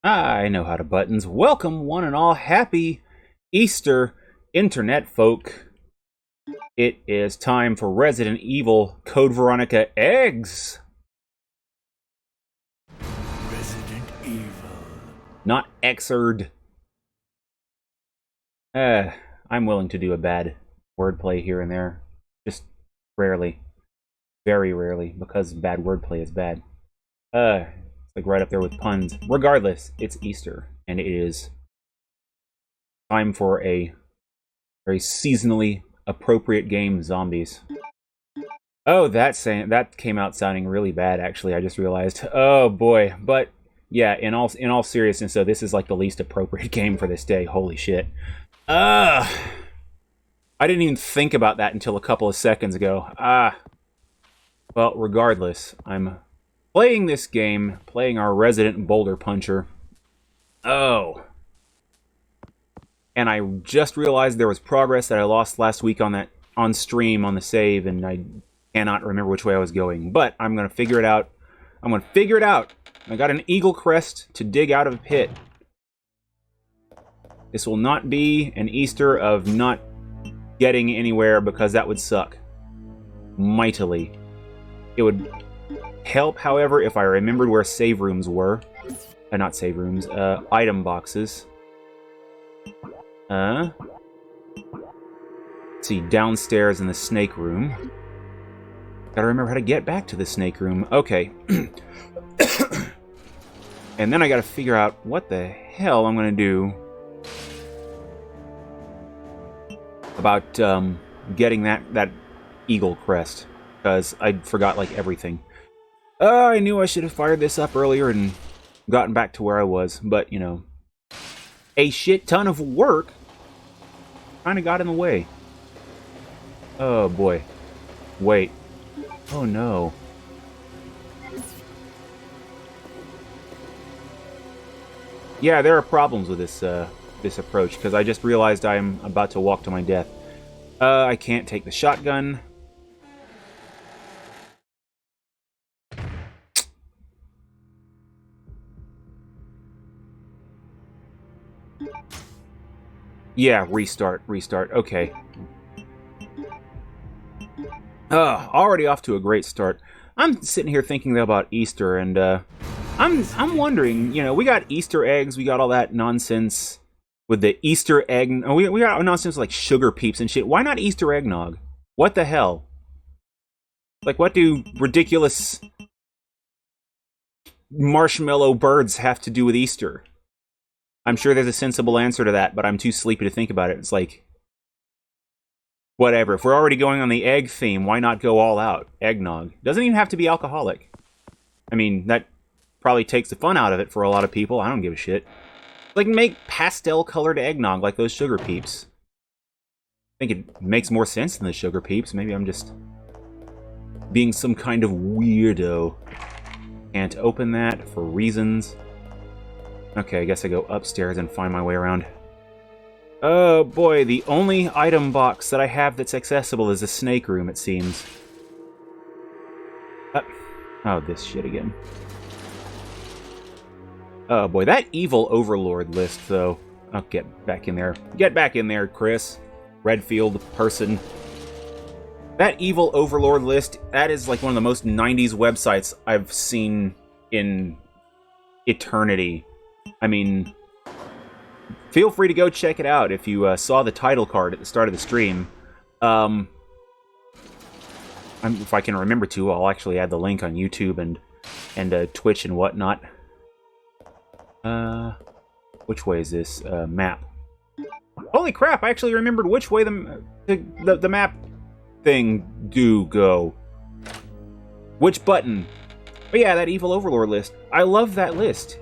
I know how to buttons. Welcome, one and all. Happy Easter, Internet folk. It is time for Resident Evil Code Veronica X. Resident Evil. Not Xerd. I'm willing to do a bad wordplay here and there. Just rarely. Very rarely, because bad wordplay is bad. Like right up there with puns. Regardless, it's Easter, and it is time for a very seasonally appropriate game, Zombies. Oh, that came out sounding really bad, actually, I just realized. Oh boy. But yeah, in all seriousness, so this is like the least appropriate game for this day. Holy shit. I didn't even think about that until a couple of seconds ago. Well, regardless, I'm playing this game, playing our resident boulder puncher. Oh. And I just realized there was progress that I lost last week on stream on the save, and I cannot remember which way I was going. But I'm going to figure it out. I got an eagle crest to dig out of a pit. This will not be an Easter of not getting anywhere, because that would suck mightily. It would help, however, if I remembered where save rooms were. Not save rooms, item boxes. Let's see, downstairs in the snake room. Gotta remember how to get back to the snake room. Okay. And then I gotta figure out what the hell I'm gonna do about getting that eagle crest, because I forgot like everything. I knew I should have fired this up earlier and gotten back to where I was, but you know, a shit ton of work kind of got in the way. Oh boy. Wait. Oh no. Yeah, there are problems with this approach, because I just realized I'm about to walk to my death. I can't take the shotgun. Yeah, restart. Okay. Already off to a great start. I'm sitting here thinking about Easter, and I'm wondering, you know, we got Easter eggs, we got all that nonsense with the Easter egg. Oh, we got nonsense like sugar peeps and shit. Why not Easter eggnog? What the hell? Like, what do ridiculous marshmallow birds have to do with Easter? I'm sure there's a sensible answer to that, but I'm too sleepy to think about it. It's like, whatever. If we're already going on the egg theme, why not go all out? Eggnog. Doesn't even have to be alcoholic. I mean, that probably takes the fun out of it for a lot of people. I don't give a shit. Like, make pastel-colored eggnog like those sugar peeps. I think it makes more sense than the sugar peeps. Maybe I'm just being some kind of weirdo. Can't open that for reasons. Okay, I guess I go upstairs and find my way around. Oh boy, the only item box that I have that's accessible is a snake room, it seems. Oh, this shit again. Oh boy, that evil overlord list, though. Oh, get back in there. Get back in there, Chris. Redfield person. That evil overlord list, that is like one of the most 90s websites I've seen in eternity. I mean, feel free to go check it out if you saw the title card at the start of the stream. If I can remember to, I'll actually add the link on YouTube and Twitch and whatnot. Which way is this map? Holy crap! I actually remembered which way the map thing do go. Which button? But yeah, that evil overlord list. I love that list.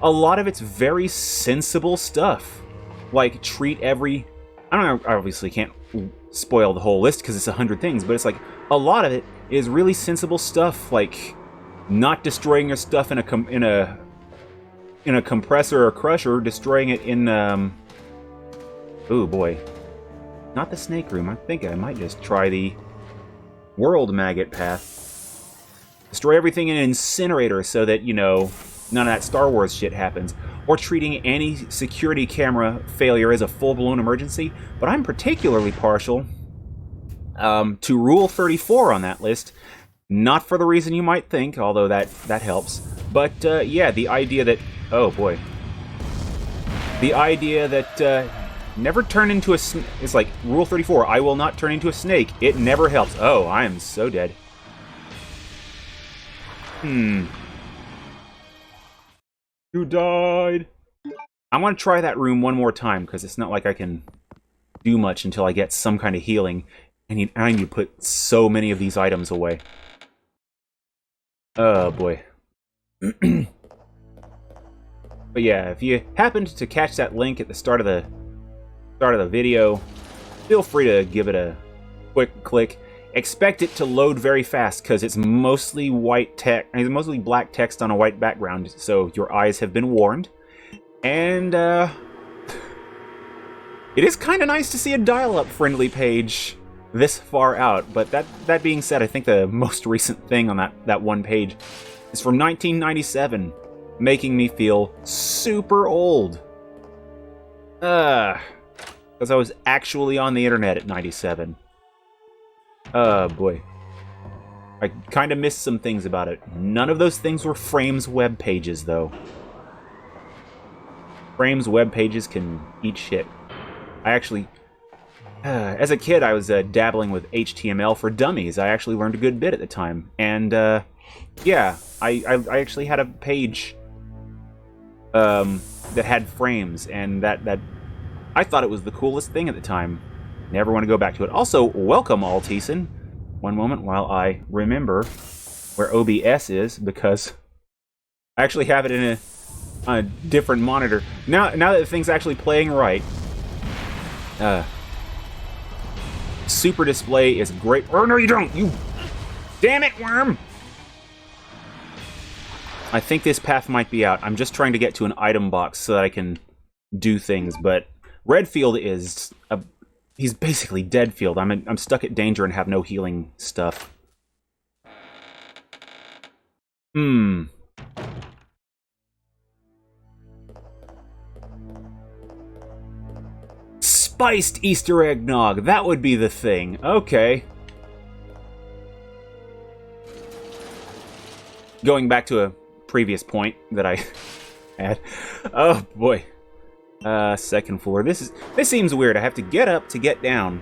A lot of it's very sensible stuff. Like, treat every... I don't know, I obviously can't spoil the whole list because it's 100 things, but it's like, a lot of it is really sensible stuff, like not destroying your stuff in a compressor or crusher, destroying it in, oh boy. Not the snake room. I think I might just try the world maggot path. Destroy everything in an incinerator so that, you know, none of that Star Wars shit happens. or treating any security camera failure as a full-blown emergency, but I'm particularly partial to Rule 34 on that list. Not for the reason you might think, although that helps. But, yeah, the idea that... Oh, boy. The idea that never turn into a snake... It's like, Rule 34, I will not turn into a snake. It never helps. Oh, I am so dead. You died. I want to try that room one more time, because it's not like I can do much until I get some kind of healing. I need to put so many of these items away. Oh, boy. But yeah, if you happened to catch that link at the start of the video, feel free to give it a quick click. Expect it to load very fast because it's mostly white text, it's mostly black text on a white background, so your eyes have been warned. And it is kind of nice to see a dial-up friendly page this far out, but that being said, I think the most recent thing on that one page is from 1997, making me feel super old. Because I was actually on the internet at 97. Oh boy. I kind of missed some things about it. None of those things were Frames web pages, though. Frames web pages can eat shit. I actually... as a kid, I was dabbling with HTML for dummies. I actually learned a good bit at the time. And, yeah, I actually had a page that had frames, and that I thought it was the coolest thing at the time. Never want to go back to it. Also, welcome, Alteason. One moment while I remember where OBS is, because I actually have it in a different monitor. Now that the thing's actually playing right, Super Display is great. Oh, no, you don't! You... Damn it, worm! I think this path might be out. I'm just trying to get to an item box so that I can do things, but Redfield is... He's basically Deadfield. I'm stuck at danger and have no healing stuff. Spiced Easter eggnog. That would be the thing. Okay. Going back to a previous point that I had. Oh boy. Second floor. This seems weird. I have to get up to get down.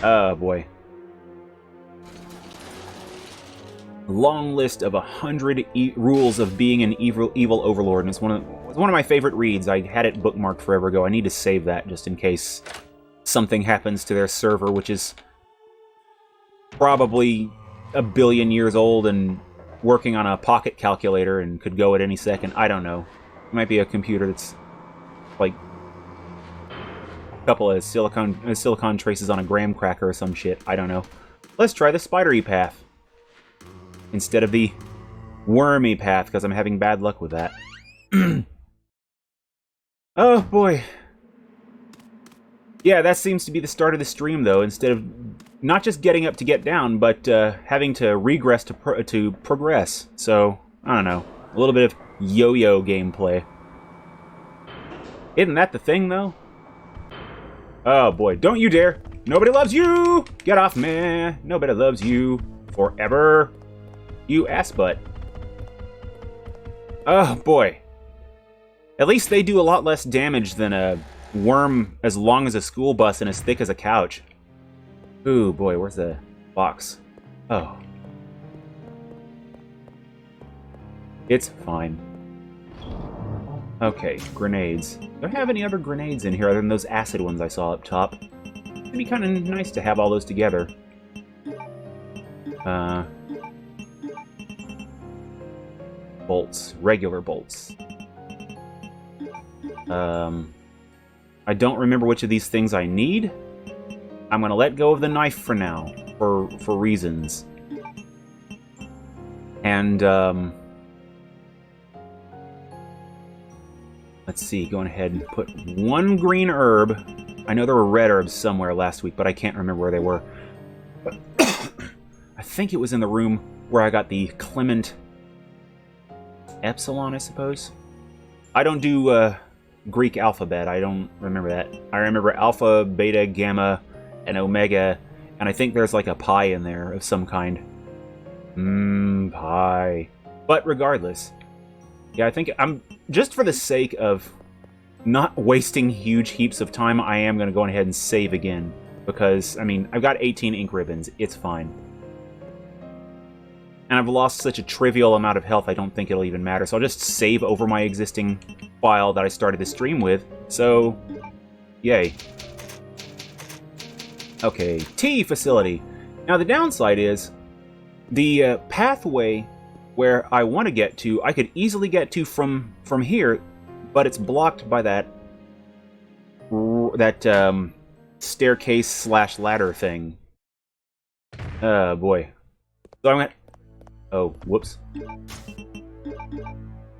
Oh boy. Long list of 100 rules of being an evil overlord, and it's one of my favorite reads. I had it bookmarked forever ago. I need to save that just in case something happens to their server, which is probably a billion years old and working on a pocket calculator and could go at any second. I don't know. It might be a computer that's like a couple of silicon traces on a graham cracker or some shit. I don't know. Let's try the spidery path instead of the wormy path, because I'm having bad luck with that. Oh boy. Yeah, that seems to be the start of the stream, though. Instead of not just getting up to get down, but having to regress to progress. So, I don't know. A little bit of yo-yo gameplay. Isn't that the thing, though? Oh boy, don't you dare! Nobody loves you! Get off me! Nobody loves you forever. You ass butt. Oh boy. At least they do a lot less damage than a worm as long as a school bus and as thick as a couch. Ooh boy, where's the box? Oh. It's fine. Okay, grenades. Do I have any other grenades in here other than those acid ones I saw up top? It'd be kind of nice to have all those together. Bolts. Regular bolts. I don't remember which of these things I need. I'm gonna let go of the knife for now, for reasons. And, let's see, going ahead and put one green herb. I know there were red herbs somewhere last week, but I can't remember where they were. I think it was in the room where I got the Clement epsilon, I suppose. I don't do Greek alphabet. I don't remember that. I remember alpha, beta, gamma, and omega, and I think there's like a pi in there of some kind. Pi. But regardless, yeah, I think I'm, just for the sake of not wasting huge heaps of time, I am going to go ahead and save again. Because, I mean, I've got 18 ink ribbons. It's fine. And I've lost such a trivial amount of health, I don't think it'll even matter. So I'll just save over my existing file that I started the stream with. So, yay. Okay, T facility. Now, the downside is, the pathway where I want to get to, I could easily get to from here, but it's blocked by that staircase slash ladder thing. Oh boy. So I'm gonna... Oh, whoops.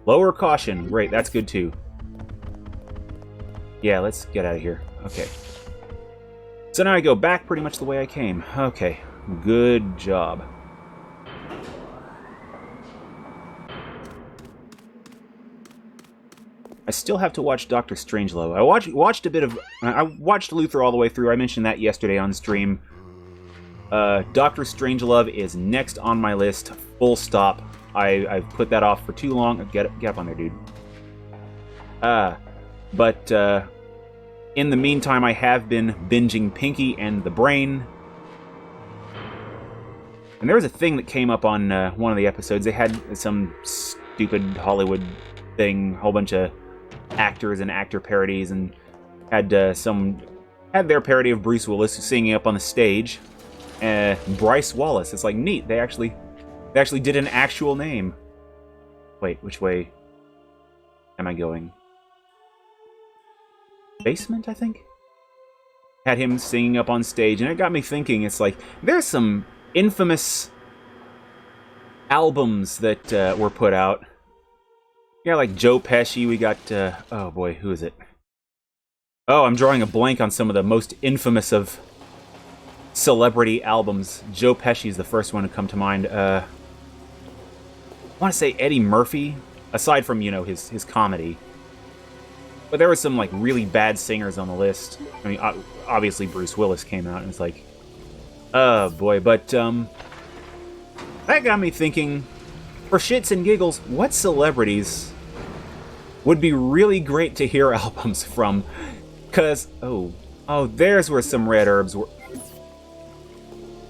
Lower caution. Great, that's good too. Yeah, let's get out of here. Okay. So now I go back pretty much the way I came. Okay, good job. I still have to watch Dr. Strangelove. I watched a bit of... I watched Luther all the way through. I mentioned that yesterday on stream. Dr. Strangelove is next on my list. Full stop. I've put that off for too long. Get up on there, dude. But in the meantime, I have been binging Pinky and the Brain. And there was a thing that came up on one of the episodes. They had some stupid Hollywood thing, a whole bunch of actors and actor parodies, and had their parody of Bruce Willis singing up on the stage. Bryce Wallace. It's like neat. They actually did an actual name. Wait, which way am I going? Basement, I think? Had him singing up on stage, and it got me thinking, it's like, there's some infamous albums that were put out. Yeah, like Joe Pesci, we got, oh boy, who is it? Oh, I'm drawing a blank on some of the most infamous of celebrity albums. Joe Pesci's the first one to come to mind. I want to say Eddie Murphy, aside from, you know, his comedy. But there were some, like, really bad singers on the list. I mean, obviously Bruce Willis came out, and it's like, oh boy, but, that got me thinking, for shits and giggles, what celebrities would be really great to hear albums from? Because, oh, there's where some red herbs were.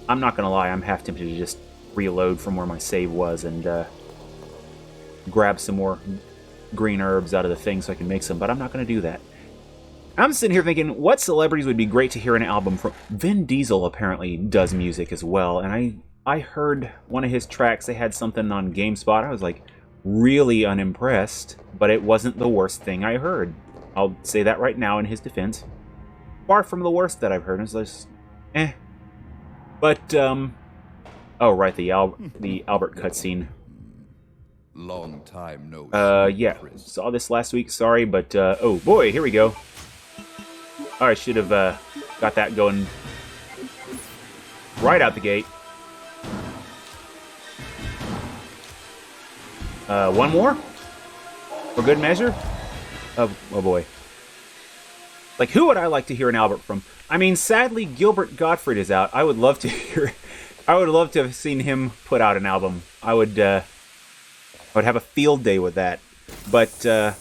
I'm not gonna lie, I'm half tempted to just reload from where my save was and grab some more green herbs out of the thing so I can make some, but I'm not gonna do that. I'm sitting here thinking, what celebrities would be great to hear an album from? Vin Diesel apparently does music as well, and I heard one of his tracks. They had something on GameSpot. I was like really unimpressed, but it wasn't the worst thing I heard. I'll say that right now in his defense. Far from the worst that I've heard. It's just, eh. But oh right, the Albert cutscene. Long time no see, yeah, Chris. saw this last week. Sorry, but oh boy, here we go. Oh, I should have got that going right out the gate. One more? For good measure? Oh boy. Like, who would I like to hear an Albert from? I mean, sadly, Gilbert Gottfried is out. I would love to hear... I would love to have seen him put out an album. I would have a field day with that. But, a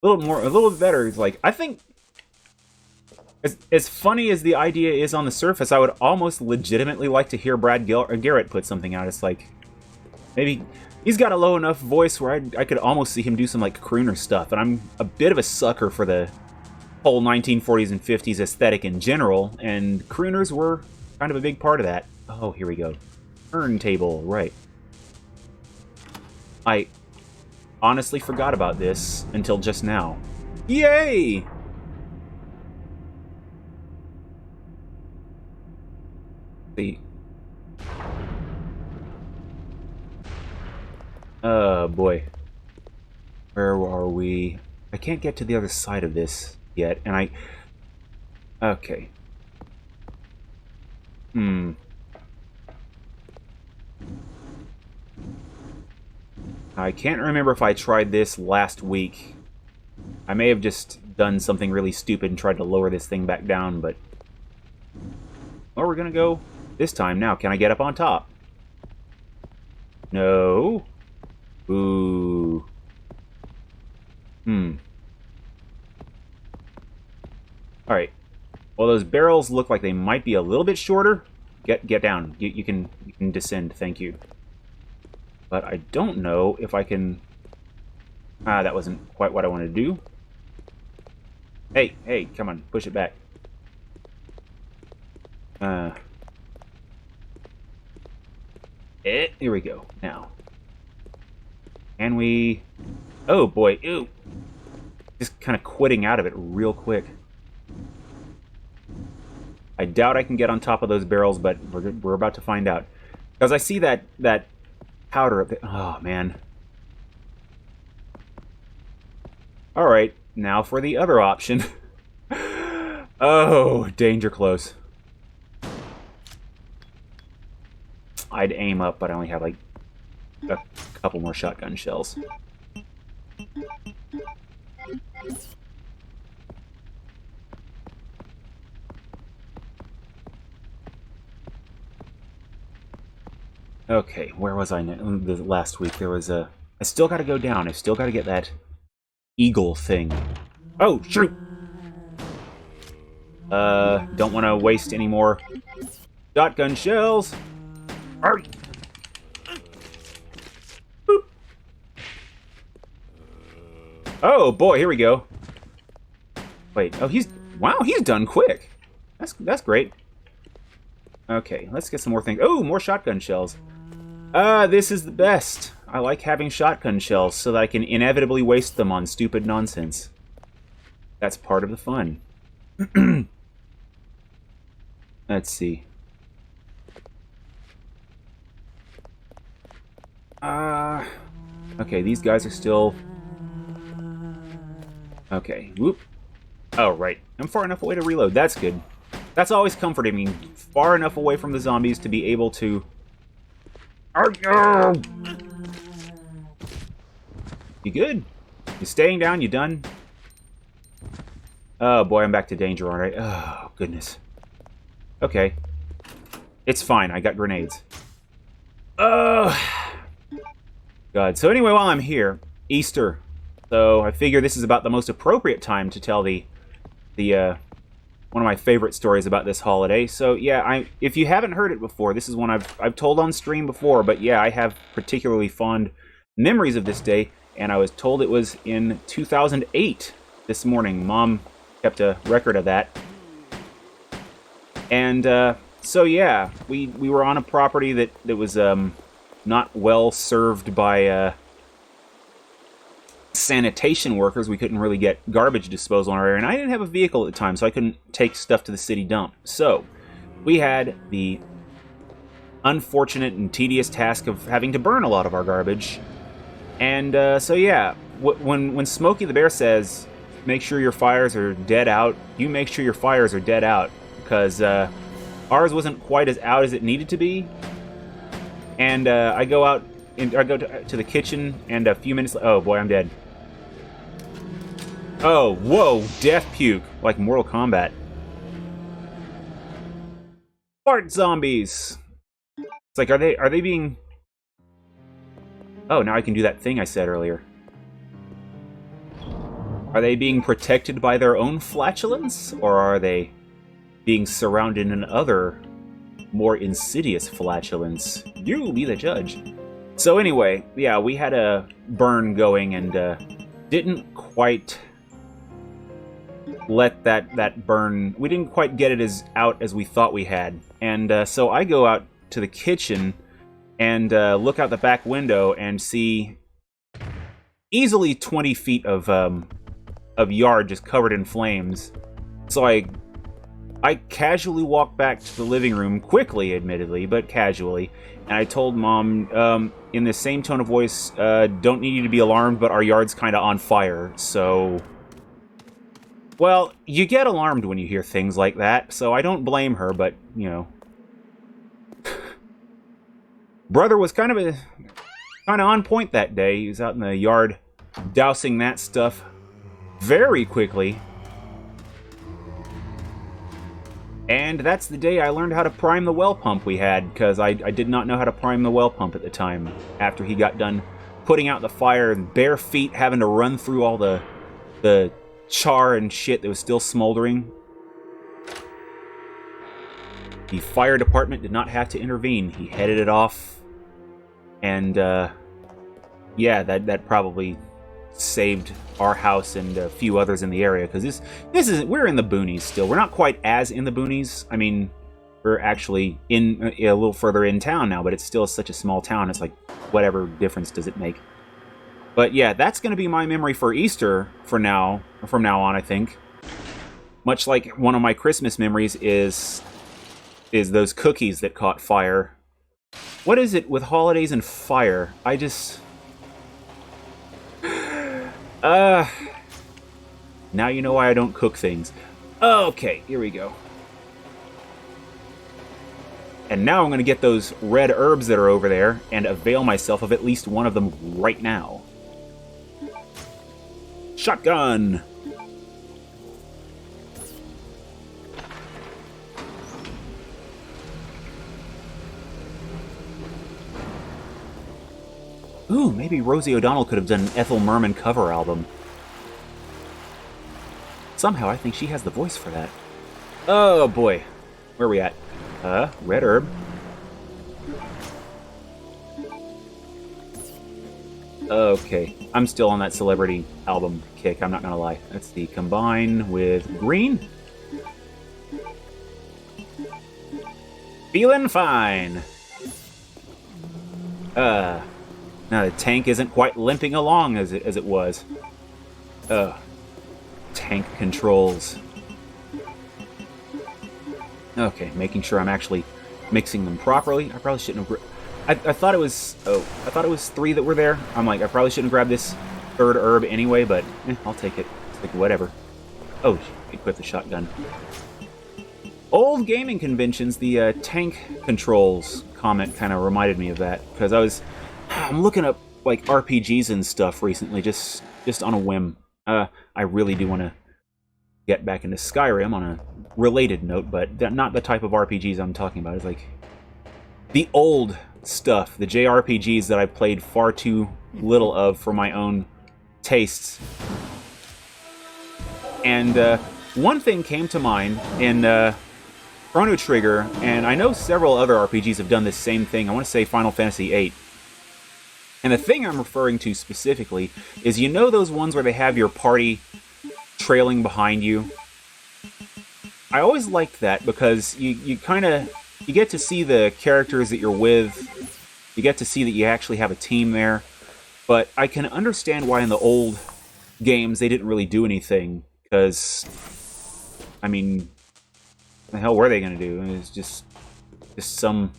little better. Like, I think... As funny as the idea is on the surface, I would almost legitimately like to hear Brad Garrett put something out. It's like... Maybe he's got a low enough voice where I could almost see him do some like crooner stuff, and I'm a bit of a sucker for the whole 1940s and 50s aesthetic in general, and crooners were kind of a big part of that. Oh, here we go. Turntable, right. I honestly forgot about this until just now. Yay! See. Oh, boy. Where are we? I can't get to the other side of this yet, and I... Okay. I can't remember if I tried this last week. I may have just done something really stupid and tried to lower this thing back down, but... Well, we're gonna go this time now. Can I get up on top? No. Ooh. Alright. Well, those barrels look like they might be a little bit shorter. Get down. You can descend, thank you. But I don't know if I can... Ah, that wasn't quite what I wanted to do. Hey, come on, push it back. Here we go. Now. Can we... Oh, boy, ew. Just kind of quitting out of it real quick. I doubt I can get on top of those barrels, but we're about to find out. Because I see that powder up there. Oh, man. Alright, now for the other option. Oh, danger close. I'd aim up, but I only have, like, a couple more shotgun shells. Okay, where was I the last week? There was a... I still gotta go down. I still gotta get that eagle thing. Oh, shoot! Don't want to waste any more shotgun shells. Arr! Boop. Oh, boy, here we go. Wait, oh, wow, he's done quick. That's great. Okay, let's get some more things. Oh, more shotgun shells. This is the best. I like having shotgun shells so that I can inevitably waste them on stupid nonsense. That's part of the fun. Let's see. Okay, these guys are still... Okay, whoop. Oh, right. I'm far enough away to reload. That's good. That's always comforting me. Far enough away from the zombies to be able to... You good? You staying down? You done? Oh, boy, I'm back to danger, aren't I? Oh, goodness. Okay. It's fine. I got grenades. Oh, God. So anyway, while I'm here, Easter. So I figure this is about the most appropriate time to tell the one of my favorite stories about this holiday. So yeah, if you haven't heard it before, this is one I've told on stream before, but yeah, I have particularly fond memories of this day, and I was told it was in 2008 this morning. Mom kept a record of that. And so yeah, we were on a property that was not well served by sanitation workers. We couldn't really get garbage disposal in our area, and I didn't have a vehicle at the time, so I couldn't take stuff to the city dump. So we had the unfortunate and tedious task of having to burn a lot of our garbage. And so yeah, when Smokey the Bear says, make sure your fires are dead out, you make sure your fires are dead out, because ours wasn't quite as out as it needed to be. And I go out, I go to the kitchen, and a few minutes... Oh, boy, I'm dead. Oh, whoa, death puke, like Mortal Kombat. Fart zombies! It's like, are they being... Oh, now I can do that thing I said earlier. Are they being protected by their own flatulence, or are they being surrounded in other, more insidious flatulence? You be the judge. So anyway, yeah, we had a burn going and didn't quite let that burn... We didn't quite get it as out as we thought we had. And so I go out to the kitchen and look out the back window and see easily 20 feet of yard just covered in flames. So I casually walked back to the living room, quickly, admittedly, but casually, and I told Mom, in the same tone of voice, don't need you to be alarmed, but our yard's kind of on fire, so... Well, you get alarmed when you hear things like that, so I don't blame her, but, you know... Brother was kind of a... kind of on point that day. He was out in the yard dousing that stuff very quickly. And that's the day I learned how to prime the well pump we had, because I did not know how to prime the well pump at the time. After he got done putting out the fire, and bare feet having to run through all the char and shit that was still smoldering. The fire department did not have to intervene. He headed it off. And, yeah, that probably saved our house and a few others in the area, because this isn't, we're in the boonies still. We're not quite as in the boonies. I mean, we're actually in a little further in town now, but it's still such a small town. It's like, whatever difference does it make? But yeah, that's going to be my memory for Easter from now on, I think. Much like one of my Christmas memories is those cookies that caught fire. What is it with holidays and fire? I just... now you know why I don't cook things. Okay, here we go. And now I'm going to get those red herbs that are over there and avail myself of at least one of them right now. Shotgun! Ooh, maybe Rosie O'Donnell could have done an Ethel Merman cover album. Somehow I think she has the voice for that. Oh boy. Where are we at? Red herb. Okay, I'm still on that celebrity album kick, I'm not gonna lie. Let's see, combine with green. Feeling fine. Now the tank isn't quite limping along as it was. Tank controls. Okay, making sure I'm actually mixing them properly. I probably shouldn't have... I thought it was... Oh, I thought it was 3 that were there. I'm like, I probably shouldn't grab this third herb anyway, but I'll take it. It's like, whatever. Oh, equip the shotgun. Old gaming conventions, the tank controls comment kind of reminded me of that, because I'm looking up like RPGs and stuff recently, just on a whim. I really do want to get back into Skyrim on a related note, but not the type of RPGs I'm talking about. It's like the old stuff, the JRPGs that I've played far too little of for my own tastes. And one thing came to mind in Chrono Trigger, and I know several other RPGs have done this same thing. I want to say Final Fantasy VIII. And the thing I'm referring to specifically is, you know those ones where they have your party trailing behind you? I always liked that, because you get to see the characters that you're with. You get to see that you actually have a team there. But I can understand why in the old games they didn't really do anything, because, I mean, what the hell were they going to do? It's just some...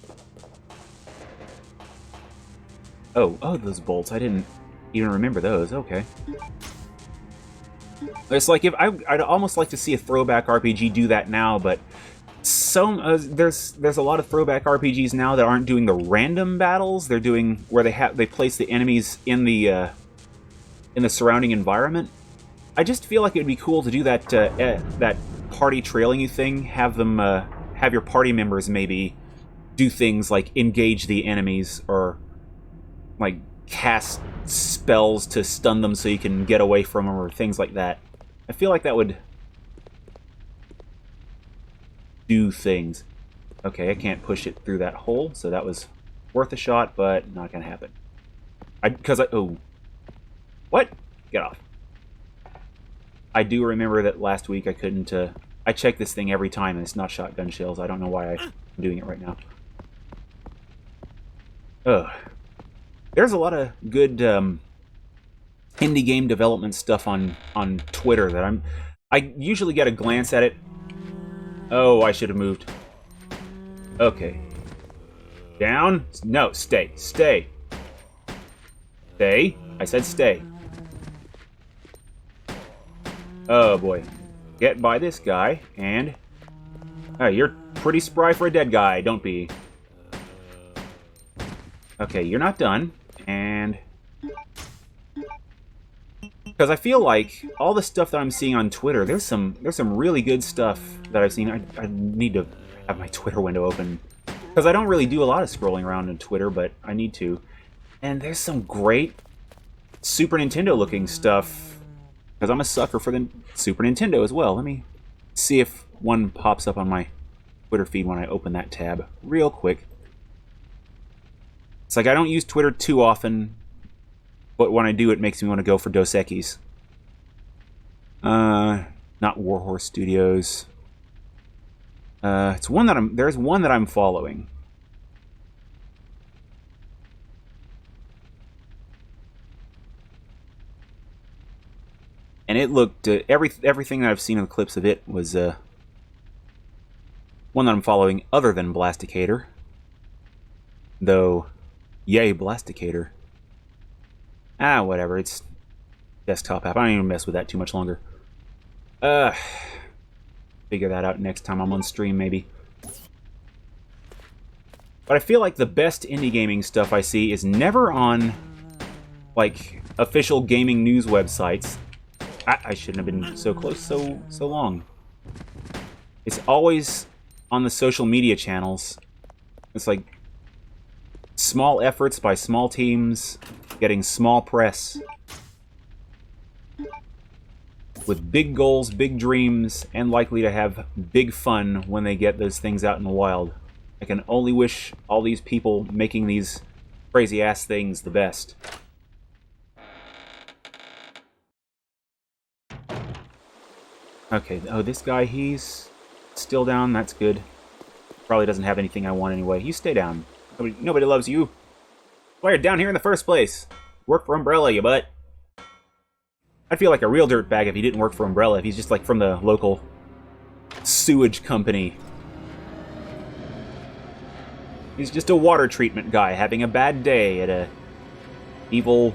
Oh, those bolts. I didn't even remember those. Okay. It's like, I'd almost like to see a throwback RPG do that now, but there's a lot of throwback RPGs now that aren't doing the random battles. They're doing where they place the enemies in the surrounding environment. I just feel like it would be cool to do that that party trailing you thing. Have them have your party members maybe do things like engage the enemies, or like cast spells to stun them so you can get away from them, or things like that. I feel like that would do things. Okay, I can't push it through that hole, so that was worth a shot, but not gonna happen. Oh. What? Get off. I do remember that last week I couldn't, I check this thing every time and it's not shotgun shells. I don't know why I'm doing it right now. Ugh. There's a lot of good indie game development stuff on Twitter that I usually get a glance at it. Oh, I should have moved. Okay. Down? No, stay. Stay. Stay. I said stay. Oh boy. Get by this guy, and... Oh, you're pretty spry for a dead guy, don't be. Okay, you're not done. And... because I feel like all the stuff that I'm seeing on Twitter, there's some really good stuff that I've seen. I need to have my Twitter window open. Because I don't really do a lot of scrolling around on Twitter, but I need to. And there's some great Super Nintendo-looking stuff. Because I'm a sucker for the Super Nintendo as well. Let me see if one pops up on my Twitter feed when I open that tab real quick. It's like I don't use Twitter too often, but when I do, it makes me want to go for Dos Equis. Not Warhorse Studios. It's one that there's one that I'm following. And it looked everything that I've seen in the clips of it was one that I'm following other than Blasticator. Though, yay Blasticator. Ah, whatever, it's desktop app. I don't even mess with that too much longer. Figure that out next time I'm on stream, maybe. But I feel like the best indie gaming stuff I see is never on, like, official gaming news websites. I shouldn't have been so close so long. It's always on the social media channels. It's like small efforts by small teams getting small press. With big goals, big dreams, and likely to have big fun when they get those things out in the wild. I can only wish all these people making these crazy-ass things the best. Okay, oh, this guy, he's still down. That's good. Probably doesn't have anything I want anyway. You stay down. Nobody loves you. Why you're down here in the first place? Work for Umbrella, you butt. I'd feel like a real dirtbag if he didn't work for Umbrella, if he's just like from the local sewage company. He's just a water treatment guy having a bad day at a evil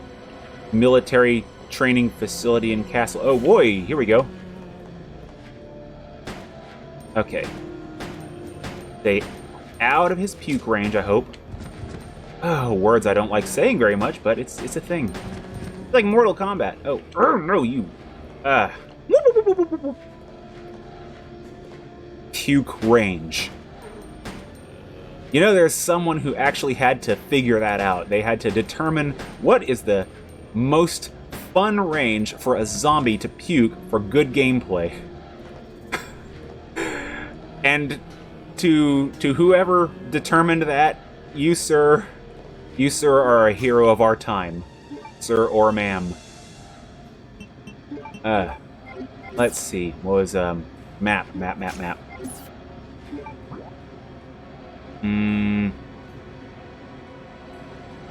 military training facility in Castle. Oh boy, here we go. Okay. Stay out of his puke range, I hope. Oh, words I don't like saying very much, but it's a thing. It's like Mortal Kombat. Oh, no, you. Puke range. You know, there's someone who actually had to figure that out. They had to determine what is the most fun range for a zombie to puke for good gameplay. And to whoever determined that, you sir are a hero of our time. Sir or ma'am. Let's see. What was, map.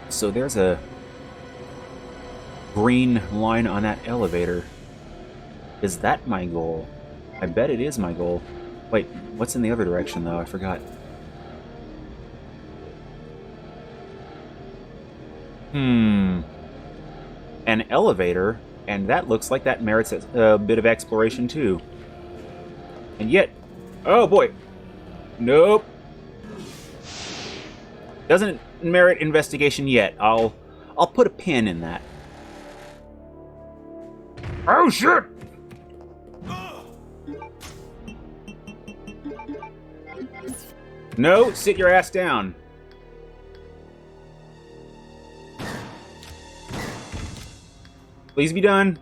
So there's a green line on that elevator. Is that my goal? I bet it is my goal. Wait, what's in the other direction, though? I forgot. An elevator, and that looks like that merits a bit of exploration, too. And yet... oh, boy. Nope. Doesn't merit investigation yet. I'll put a pin in that. Oh, shit! No, sit your ass down. Please be done.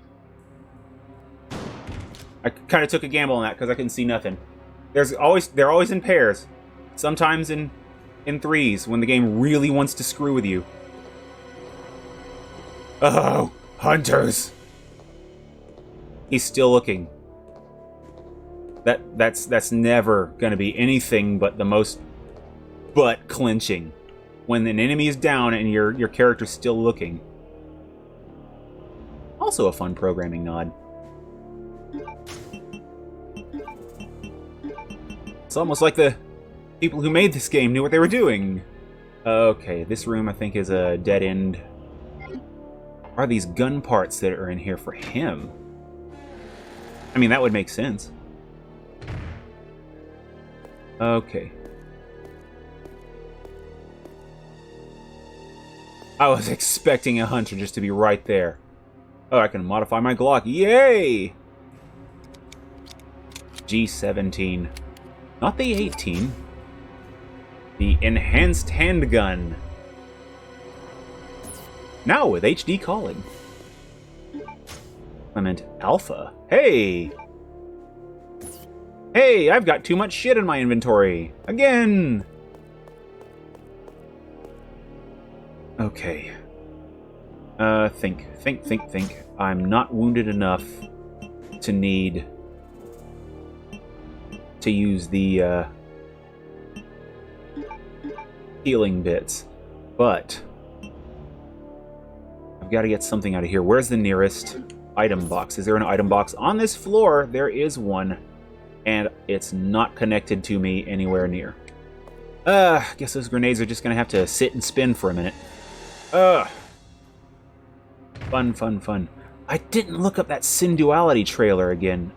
I kind of took a gamble on that because I couldn't see nothing. They're always in pairs. Sometimes in threes when the game really wants to screw with you. Oh, hunters. He's still looking. That's never going to be anything but the most butt clenching. When an enemy is down and your character's still looking. Also a fun programming nod. It's almost like the people who made this game knew what they were doing. Okay, this room I think is a dead end. Are these gun parts that are in here for him? I mean, that would make sense. Okay. I was expecting a hunter just to be right there. Oh, I can modify my Glock. Yay! G17. Not the 18. The enhanced handgun. Now with HD calling. Clement Alpha. Hey! Hey, I've got too much shit in my inventory. Again! Okay. Think. I'm not wounded enough to need to use the, healing bits. But I've got to get something out of here. Where's the nearest item box? Is there an item box? On this floor, there is one. And it's not connected to me anywhere near. Guess those grenades are just gonna have to sit and spin for a minute. Fun. I didn't look up that Sin Duality trailer again.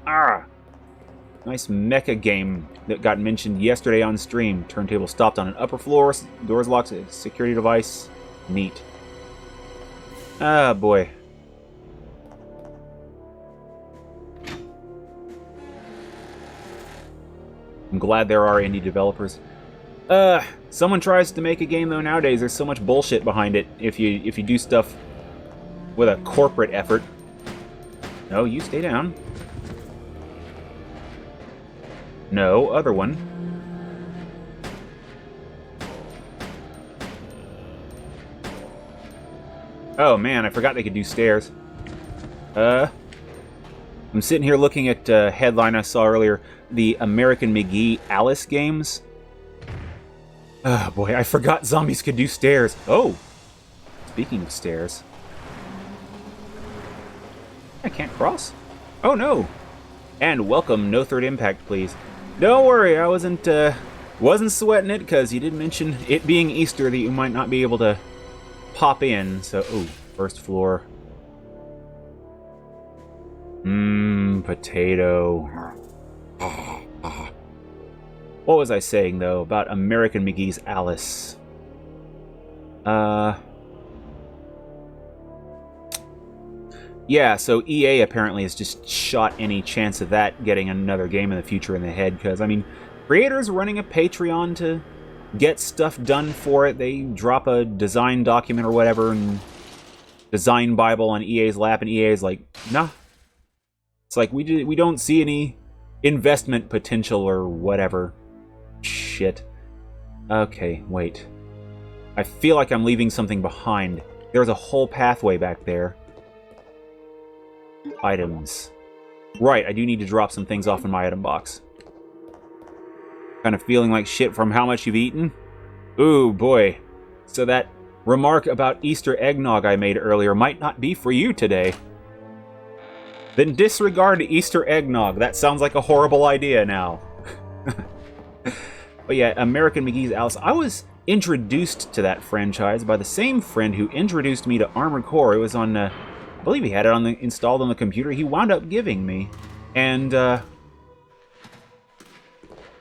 Nice mecha game that got mentioned yesterday on stream. Turntable stopped on an upper floor, doors locked, security device. Neat. Boy. I'm glad there are indie developers. Someone tries to make a game though nowadays. There's so much bullshit behind it. If you do stuff with a corporate effort. No, you stay down. No, other one. Oh man, I forgot they could do stairs. I'm sitting here looking at a headline I saw earlier. The American McGee Alice games. Oh boy, I forgot zombies could do stairs. Oh, speaking of stairs. I can't cross. Oh no. And welcome, no third impact, please. Don't worry, I wasn't sweating it, because you did mention it being Easter that you might not be able to pop in. So, oh, first floor. Potato. What was I saying, though, about American McGee's Alice? Yeah, so EA apparently has just shot any chance of that getting another game in the future in the head, because, I mean, creators running a Patreon to get stuff done for it. They drop a design document or whatever, and design Bible on EA's lap, and EA's like, nah. It's like, we don't see any investment potential or whatever. Shit. Okay, wait. I feel like I'm leaving something behind. There's a whole pathway back there. Items. Right, I do need to drop some things off in my item box. Kind of feeling like shit from how much you've eaten? Ooh, boy. So that remark about Easter eggnog I made earlier might not be for you today. Then disregard Easter eggnog. That sounds like a horrible idea now. But yeah, American McGee's Alice. I was introduced to that franchise by the same friend who introduced me to Armored Core. It was on, I believe he had it installed on the computer. He wound up giving me. And,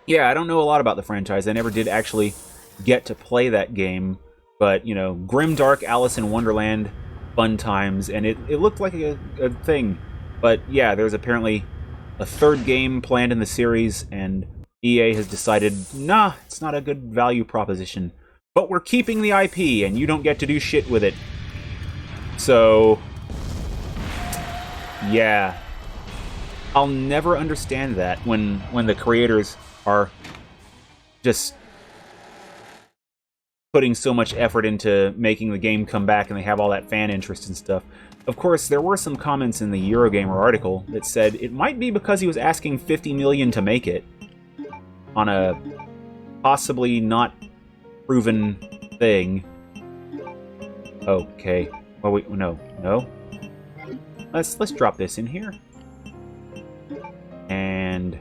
yeah, I don't know a lot about the franchise. I never did actually get to play that game. But, you know, grimdark Alice in Wonderland, fun times. And it looked like a thing. But yeah, there's apparently a third game planned in the series, and EA has decided, nah, it's not a good value proposition. But we're keeping the IP, and you don't get to do shit with it. So, yeah. I'll never understand that when the creators are just putting so much effort into making the game come back, and they have all that fan interest and stuff. Of course, there were some comments in the Eurogamer article that said it might be because he was asking $50 million to make it on a possibly not proven thing. Okay. Well, wait, no. Let's drop this in here. And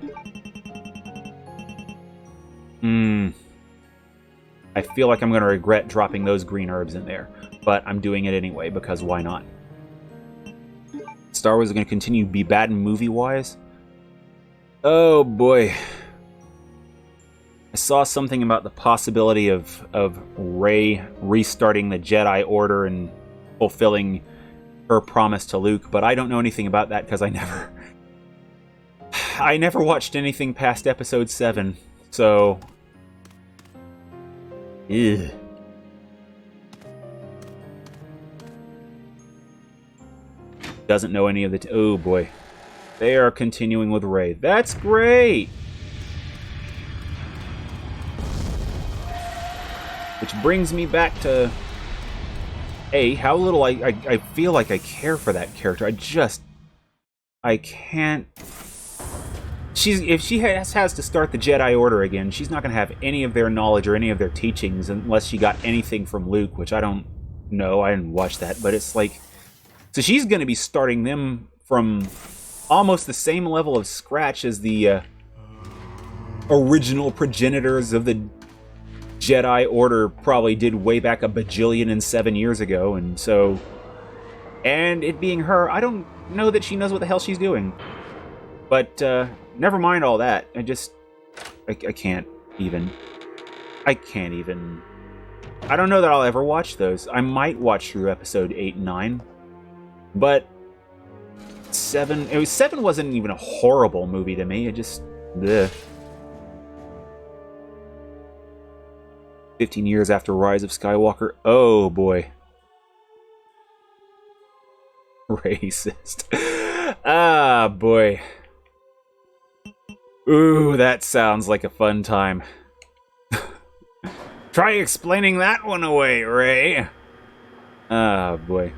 I feel like I'm going to regret dropping those green herbs in there, but I'm doing it anyway because why not? Star Wars is going to continue to be bad movie-wise? Oh, boy. I saw something about the possibility of Rey restarting the Jedi Order and fulfilling her promise to Luke, but I don't know anything about that because I never watched anything past Episode 7, so... Ugh. Doesn't know any of the... Oh, boy. They are continuing with Rey. That's great! Which brings me back to... how little I feel like I care for that character. I can't... If she has to start the Jedi Order again, she's not going to have any of their knowledge or any of their teachings unless she got anything from Luke, which I don't know. I didn't watch that, but it's like... So she's going to be starting them from almost the same level of scratch as the original progenitors of the Jedi Order probably did way back 1,000,000,007 years ago, and so... And it being her, I don't know that she knows what the hell she's doing. But, never mind all that. I can't even. I can't even. I don't know that I'll ever watch those. I might watch through episode 8 and 9. But 7 wasn't even a horrible movie to me. It just... Ugh. 15 years after Rise of Skywalker. Oh, boy. Racist. Ah, boy. Ooh, that sounds like a fun time. Try explaining that one away, Rey. Ah, boy.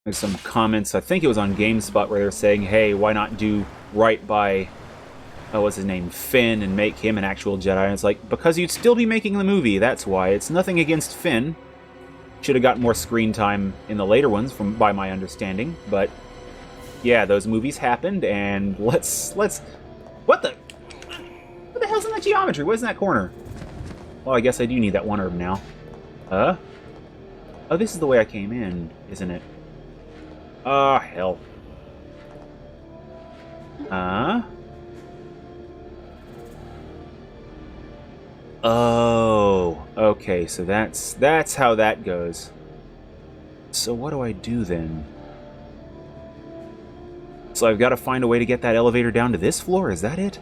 There's some comments, I think it was on GameSpot, where they're saying, hey, why not do right by, what's his name, Finn, and make him an actual Jedi? And it's like, because you'd still be making the movie, that's why. It's nothing against Finn. Should have got more screen time in the later ones, by my understanding, but yeah, those movies happened, and let's... What the hell's in that geometry? What's in that corner? Well, I guess I do need that one herb now. Oh, this is the way I came in, isn't it? Ah, hell. Oh, okay, so that's how that goes. So what do I do then? So I've got to find a way to get that elevator down to this floor, is that it?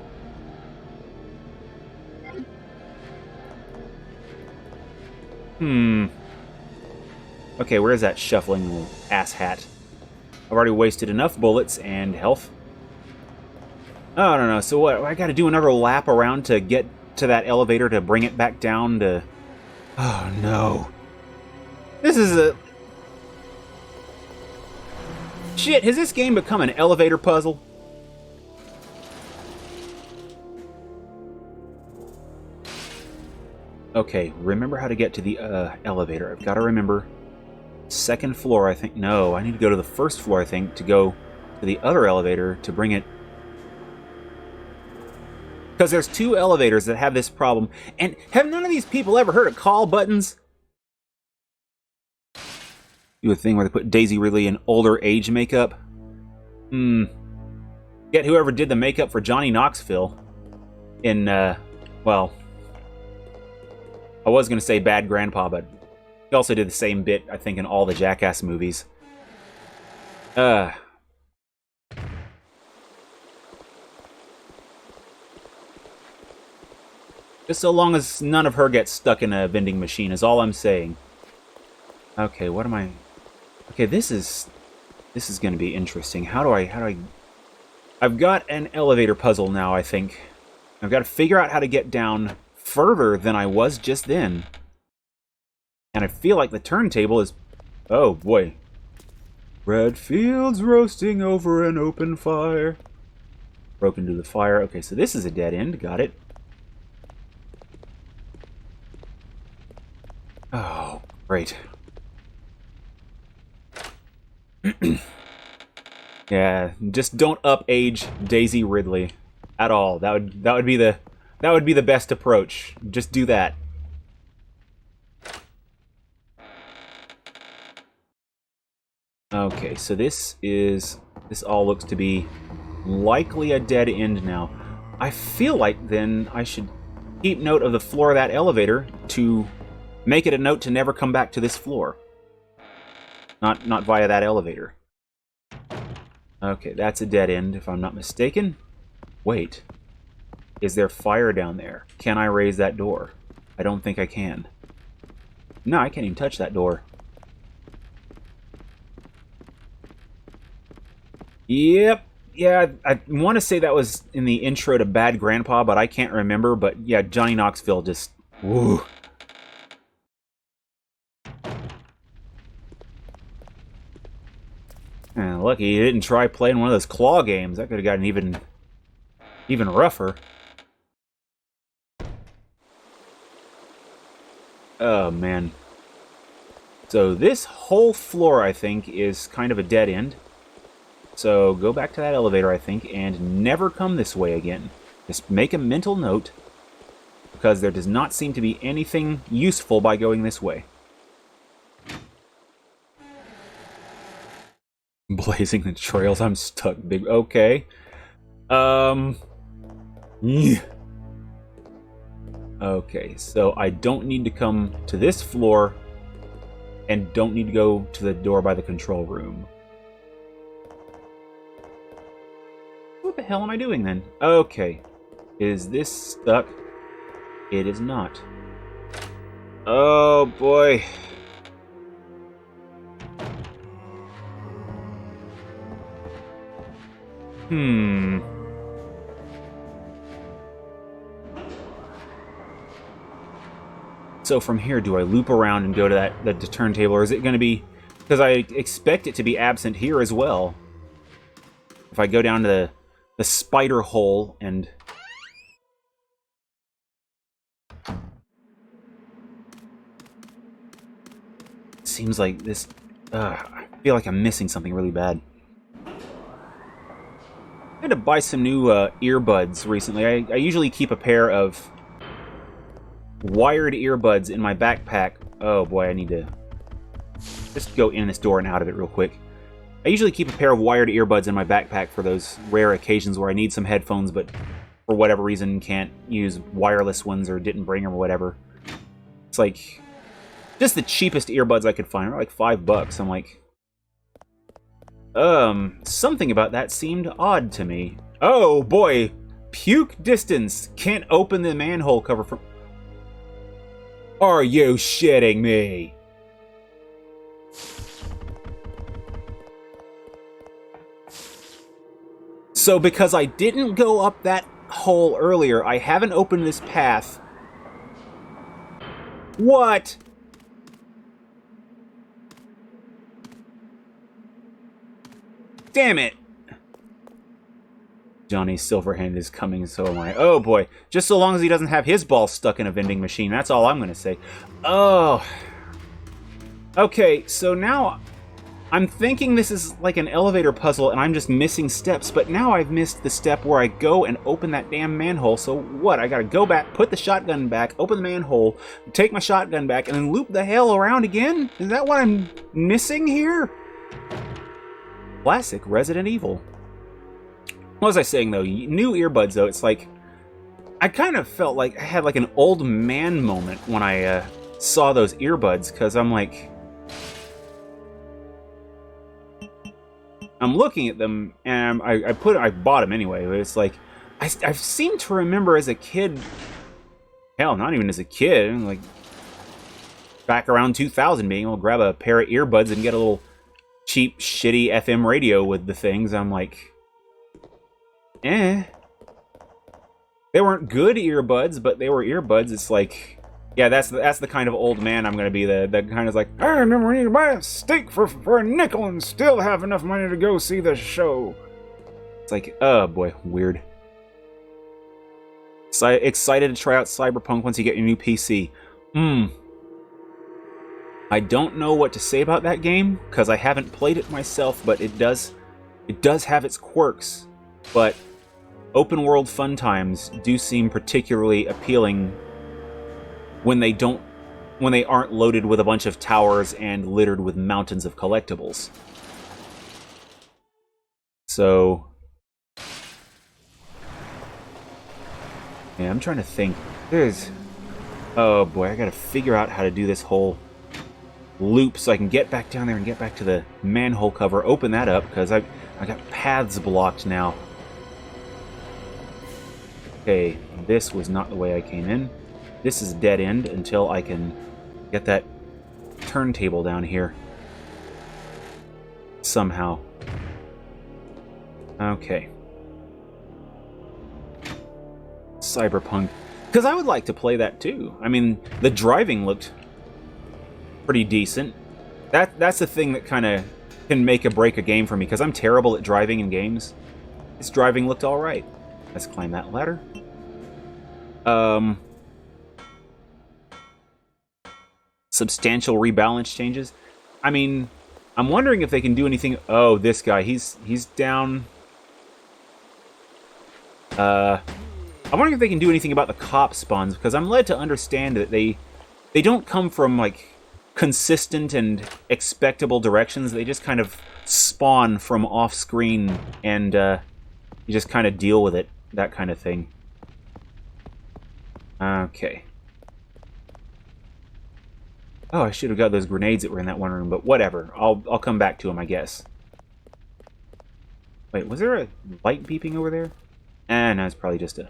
Okay, where's that shuffling little asshat? I've already wasted enough bullets and health. Oh, no. So what? I gotta do another lap around to get to that elevator to bring it back down to... Oh, no. This is a... Shit, has this game become an elevator puzzle? Okay, remember how to get to the elevator. I've got to remember... Second floor, I think. No, I need to go to the first floor, I think, to go to the other elevator to bring it... Because there's 2 elevators that have this problem. And have none of these people ever heard of call buttons? Do a thing where they put Daisy Ridley in older age makeup. Get whoever did the makeup for Johnny Knoxville in, well... I was going to say Bad Grandpa, but he also did the same bit, I think, in all the Jackass movies. Just so long as none of her gets stuck in a vending machine is all I'm saying. Okay, what am I... Okay, this is going to be interesting. How do I... I've got an elevator puzzle now, I think. I've got to figure out how to get down further than I was just then. And I feel like the turntable is... Oh, boy. Red fields roasting over an open fire. Broken to the fire. Okay, so this is a dead end. Got it. Oh, great. Yeah, just don't up-age Daisy Ridley at all. That would be the best approach. Just do that. Okay, so this all looks to be likely a dead end now. I feel like then I should keep note of the floor of that elevator to make it a note to never come back to this floor. Not via that elevator. Okay, that's a dead end if I'm not mistaken. Wait. Is there fire down there? Can I raise that door? I don't think I can. No, I can't even touch that door. Yep. Yeah, I want to say that was in the intro to Bad Grandpa, but I can't remember. But yeah, Johnny Knoxville just... Woo. Lucky he didn't try playing one of those claw games. That could have gotten even rougher. Oh, man. So this whole floor, I think, is kind of a dead end. So go back to that elevator, I think, and never come this way again. Just make a mental note, because there does not seem to be anything useful by going this way. Blazing the trails, I'm stuck, big... Okay. Yeah. Okay, so I don't need to come to this floor, and don't need to go to the door by the control room. What the hell am I doing then? Okay. Is this stuck? It is not. Oh boy. So from here, do I loop around and go to the turntable, or is it going to be... Because I expect it to be absent here as well. If I go down to the spider hole and... Seems like this... I feel like I'm missing something really bad. I had to buy some new earbuds recently. I usually keep a pair of wired earbuds in my backpack. Oh boy, I need to just go in this door and out of it real quick. I usually keep a pair of wired earbuds in my backpack for those rare occasions where I need some headphones, but for whatever reason can't use wireless ones or didn't bring them or whatever. It's like just the cheapest earbuds I could find, like $5. I'm like, something about that seemed odd to me. Oh boy, puke distance. Can't open the manhole cover from... Are you shitting me? So because I didn't go up that hole earlier, I haven't opened this path. What? Damn it! Johnny Silverhand is coming, so am I. Oh boy. Just so long as he doesn't have his ball stuck in a vending machine. That's all I'm gonna say. Oh. Okay, so now I'm thinking this is like an elevator puzzle and I'm just missing steps, but now I've missed the step where I go and open that damn manhole. So what? I gotta go back, put the shotgun back, open the manhole, take my shotgun back, and then loop the hell around again? Is that what I'm missing here? Classic Resident Evil. What was I saying, though? New earbuds, though, it's like... I kind of felt like I had like an old man moment when I saw those earbuds, because I'm like... I'm looking at them, and I bought them anyway, but it's like... I seem to remember as a kid... Hell, not even as a kid, like... Back around 2000, being able to grab a pair of earbuds and get a little cheap, shitty FM radio with the things. I'm like... They weren't good earbuds, but they were earbuds. It's like, yeah, that's the kind of old man I'm gonna be. The kind of like, I remember when you could buy a steak for a nickel and still have enough money to go see the show. It's like, oh boy, weird. So excited to try out Cyberpunk once you get your new PC. I don't know what to say about that game because I haven't played it myself, but it does have its quirks. But open world fun times do seem particularly appealing when they aren't loaded with a bunch of towers and littered with mountains of collectibles. So... yeah, I'm trying to think. There's... oh boy, I gotta figure out how to do this whole loop so I can get back down there and get back to the manhole cover, open that up, because I got paths blocked now. Okay, this was not the way I came in. This is a dead end until I can get that turntable down here. Somehow. Okay. Cyberpunk. Because I would like to play that too. I mean, the driving looked pretty decent. That's the thing that kind of can make or break a game for me, because I'm terrible at driving in games. This driving looked alright. Let's climb that ladder. Substantial rebalance changes. I mean, I'm wondering if they can do anything... oh, this guy, he's down... I'm wondering if they can do anything about the cop spawns, because I'm led to understand that they don't come from, like, consistent and expectable directions. They just kind of spawn from off-screen, and you just kind of deal with it, that kind of thing. Okay. Oh, I should have got those grenades that were in that one room, but whatever. I'll come back to them, I guess. Wait, was there a light beeping over there? No, it's probably just a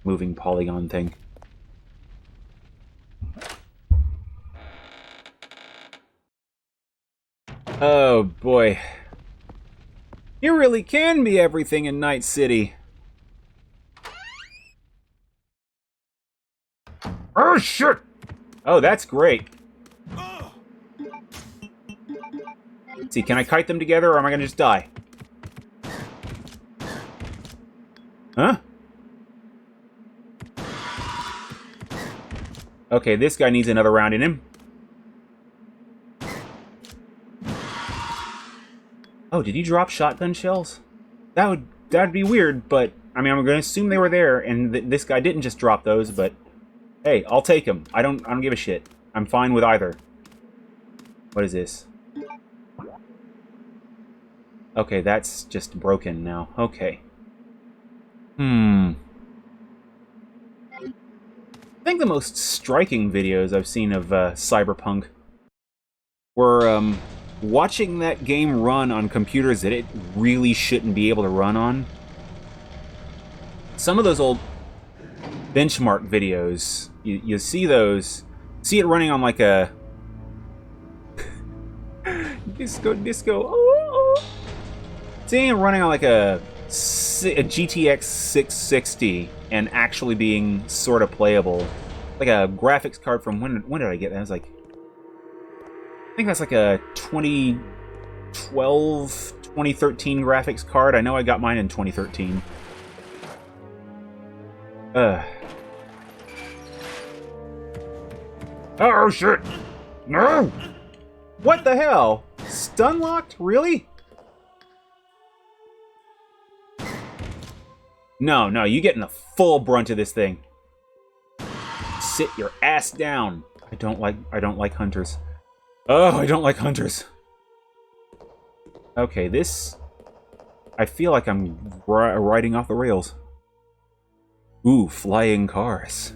moving polygon thing. Oh, boy. You really can be everything in Night City. Oh, shit! Oh, that's great. Let's see, can I kite them together, or am I gonna just die? Huh? Okay, this guy needs another round in him. Oh, did he drop shotgun shells? That'd be weird, but I mean, I'm gonna assume they were there, and this guy didn't just drop those. But hey, I'll take them. I don't give a shit. I'm fine with either. What is this? Okay, that's just broken now. Okay. I think the most striking videos I've seen of Cyberpunk were watching that game run on computers that it really shouldn't be able to run on. Some of those old benchmark videos, you see those, see it running on like a disco, oh. Seeing it running on like a GTX 660 and actually being sort of playable. Like a graphics card from when did I get that? I was like, I think that's like a 2012, 2013 graphics card. I know I got mine in 2013. Oh shit! No! What the hell? Stun locked? Really? No, you getting the full brunt of this thing. Sit your ass down. I don't like hunters. Oh, I don't like hunters. Okay, this... I feel like I'm riding off the rails. Ooh, flying cars.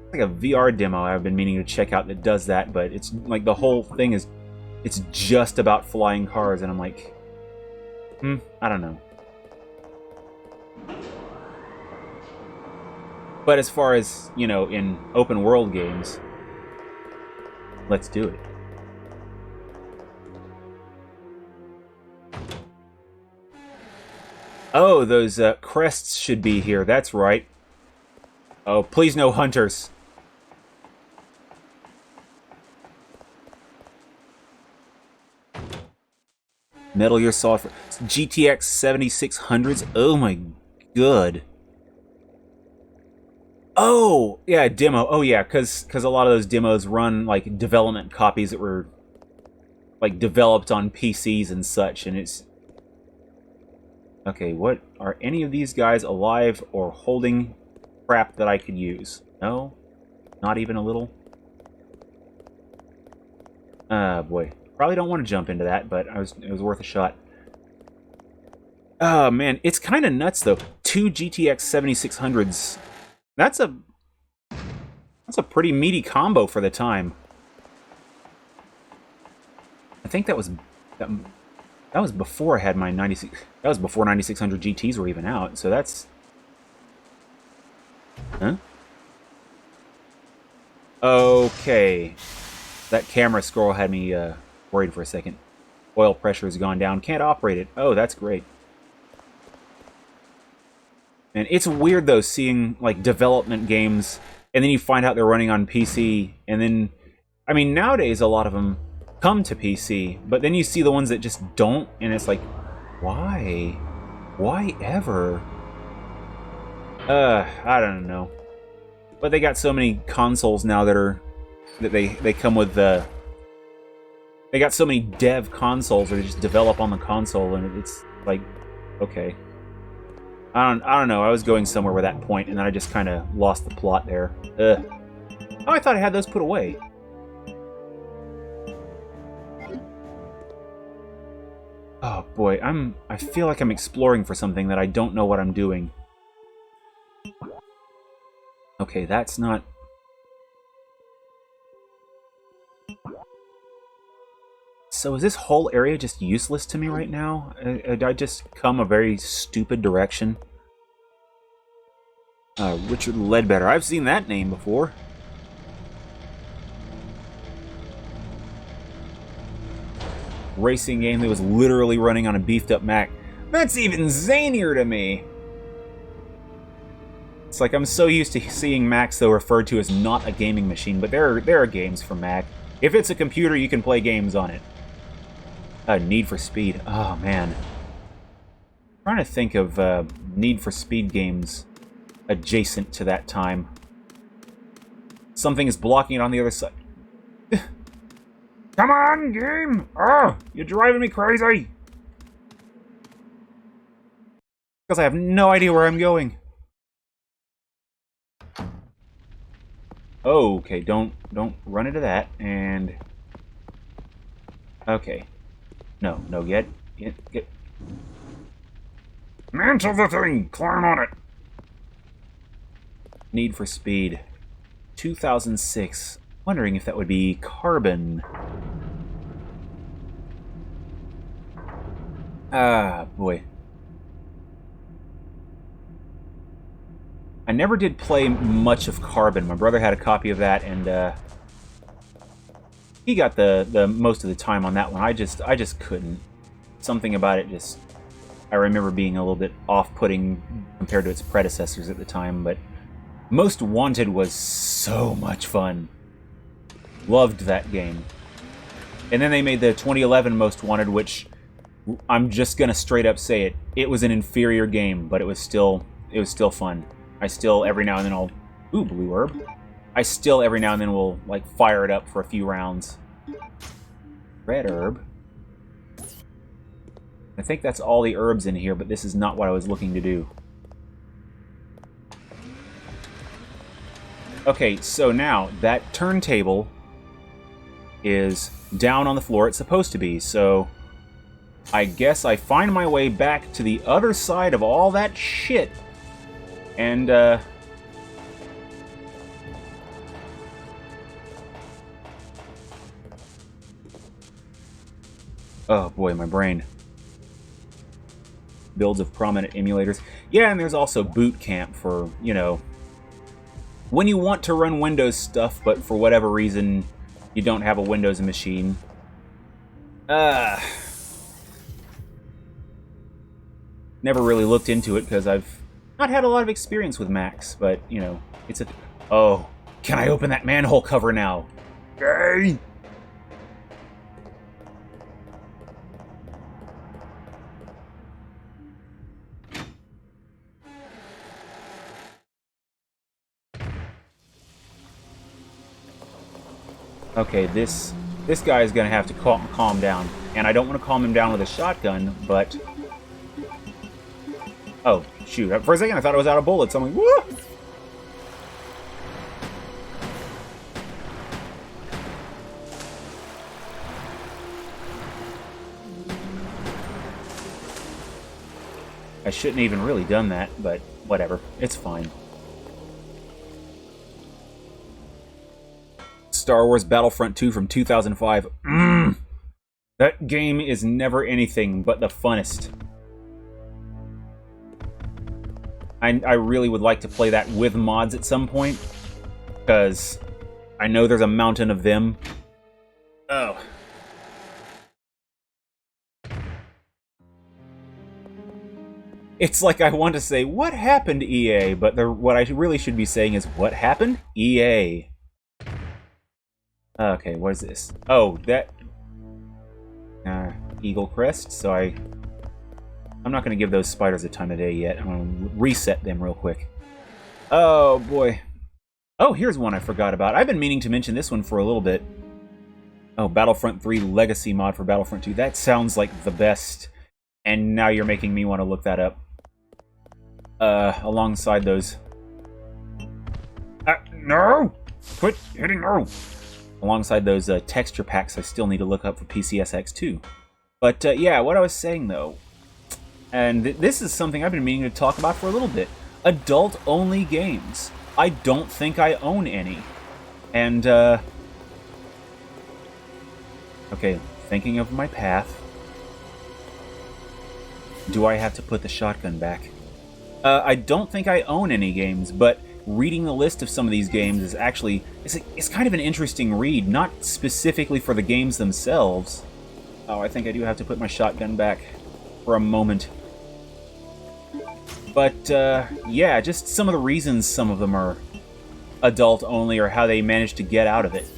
It's like a VR demo I've been meaning to check out that does that, but it's like the whole thing is... it's just about flying cars, and I'm like... I don't know. But as far as, you know, in open world games, let's do it. Oh, those crests should be here. That's right. Oh, please no hunters. Metal Gear Solid GTX 7600s. Oh my god. Oh, yeah, demo. Oh yeah, because a lot of those demos run like development copies that were like developed on PCs and such, and it's... okay, what are any of these guys alive or holding crap that I could use? No, not even a little. Boy, probably don't want to jump into that, but it was worth a shot. Oh, man. It's kind of nuts, though. 2 GTX 7600s. That's a pretty meaty combo for the time. I think that was before I had my 96. That was before 9600 GTs were even out. So that's... Huh? Okay. That camera scroll had me worried for a second. Oil pressure has gone down. Can't operate it. Oh, that's great. And it's weird, though, seeing, like, development games, and then you find out they're running on PC, and then... I mean, nowadays, a lot of them come to PC, but then you see the ones that just don't, and it's like, why? Why ever? I don't know. But they got so many consoles now that they come with the... They got so many dev consoles where they just develop on the console, and it's like, okay. I don't know. I was going somewhere with that point, and then I just kind of lost the plot there. Ugh. Oh, I thought I had those put away. Oh boy, I feel like I'm exploring for something that I don't know what I'm doing. Okay, that's not... So is this whole area just useless to me right now? Did I just come a very stupid direction? Richard Ledbetter. I've seen that name before. Racing game that was literally running on a beefed-up Mac. That's even zanier to me! It's like I'm so used to seeing Macs, though, referred to as not a gaming machine, but there are games for Mac. If it's a computer, you can play games on it. Need for Speed. Oh, man. I'm trying to think of Need for Speed games adjacent to that time. Something is blocking it on the other side. Come on, game! Oh, you're driving me crazy! Because I have no idea where I'm going. Okay, don't run into that, and... Okay. No, get... Mantle the thing! Climb on it! Need for Speed. 2006. Wondering if that would be Carbon. Ah, boy. I never did play much of Carbon. My brother had a copy of that, and he got the most of the time on that one. I just couldn't. Something about it just... I remember being a little bit off-putting compared to its predecessors at the time, but Most Wanted was so much fun. Loved that game. And then they made the 2011 Most Wanted, which I'm just gonna straight up say it. It was an inferior game, but it was still fun. I still every now and then I'll... Ooh, blue herb. I still every now and then will like fire it up for a few rounds. Red herb. I think that's all the herbs in here, but this is not what I was looking to do. Okay, so now that turntable is down on the floor it's supposed to be, so I guess I find my way back to the other side of all that shit, and oh boy, my brain. Builds of prominent emulators. Yeah, and there's also Boot Camp for, you know, when you want to run Windows stuff, but for whatever reason you don't have a Windows machine. Never really looked into it because I've not had a lot of experience with Macs, but, you know, it's a... Oh, can I open that manhole cover now? Yay! Okay, this guy is going to have to calm down. And I don't want to calm him down with a shotgun, but... Oh, shoot. For a second I thought I was out of bullets. I'm like, woo! I shouldn't even really done that, but whatever. It's fine. Star Wars Battlefront 2 from 2005. That game is never anything but the funnest. I really would like to play that with mods at some point, because I know there's a mountain of them. Oh. It's like I want to say, what happened, EA? But what I really should be saying is, what happened? EA. Okay, what is this? Oh, that... Eagle Crest, so I'm not going to give those spiders a time of day yet. I'm going to reset them real quick. Oh, boy. Oh, here's one I forgot about. I've been meaning to mention this one for a little bit. Oh, Battlefront 3 Legacy mod for Battlefront 2. That sounds like the best. And now you're making me want to look that up. Alongside those... no! Quit hitting no! Alongside those texture packs I still need to look up for PCSX 2. But, yeah, what I was saying, though... And this is something I've been meaning to talk about for a little bit. Adult-only games. I don't think I own any. And, okay, thinking of my path. Do I have to put the shotgun back? I don't think I own any games, but reading the list of some of these games is actually... It's kind of an interesting read, not specifically for the games themselves. Oh, I think I do have to put my shotgun back for a moment. But, yeah, just some of the reasons some of them are adult-only or how they managed to get out of it.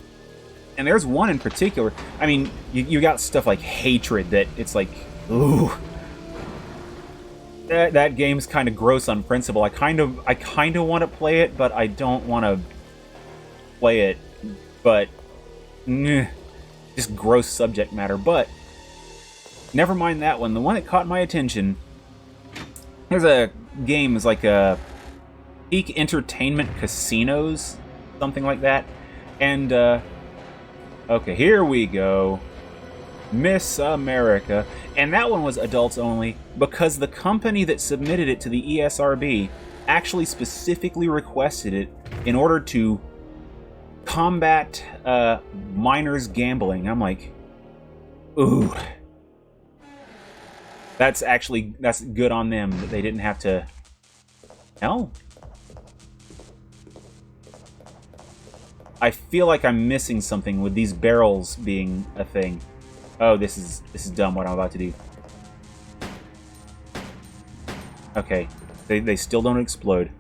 And there's one in particular. I mean, you got stuff like Hatred that it's like, ooh... That game's kind of gross on principle. I kind of want to play it, but I don't want to play it. But just gross subject matter. But never mind that one. The one that caught my attention. There's a game. It's like a Peak Entertainment Casinos, something like that. And okay, here we go. Miss America. And that one was adults only because the company that submitted it to the ESRB actually specifically requested it in order to combat minors gambling. I'm like, ooh. That's good on them that they didn't have to... Hell. I feel like I'm missing something with these barrels being a thing. Oh, this is dumb what I'm about to do. Okay, they still don't explode.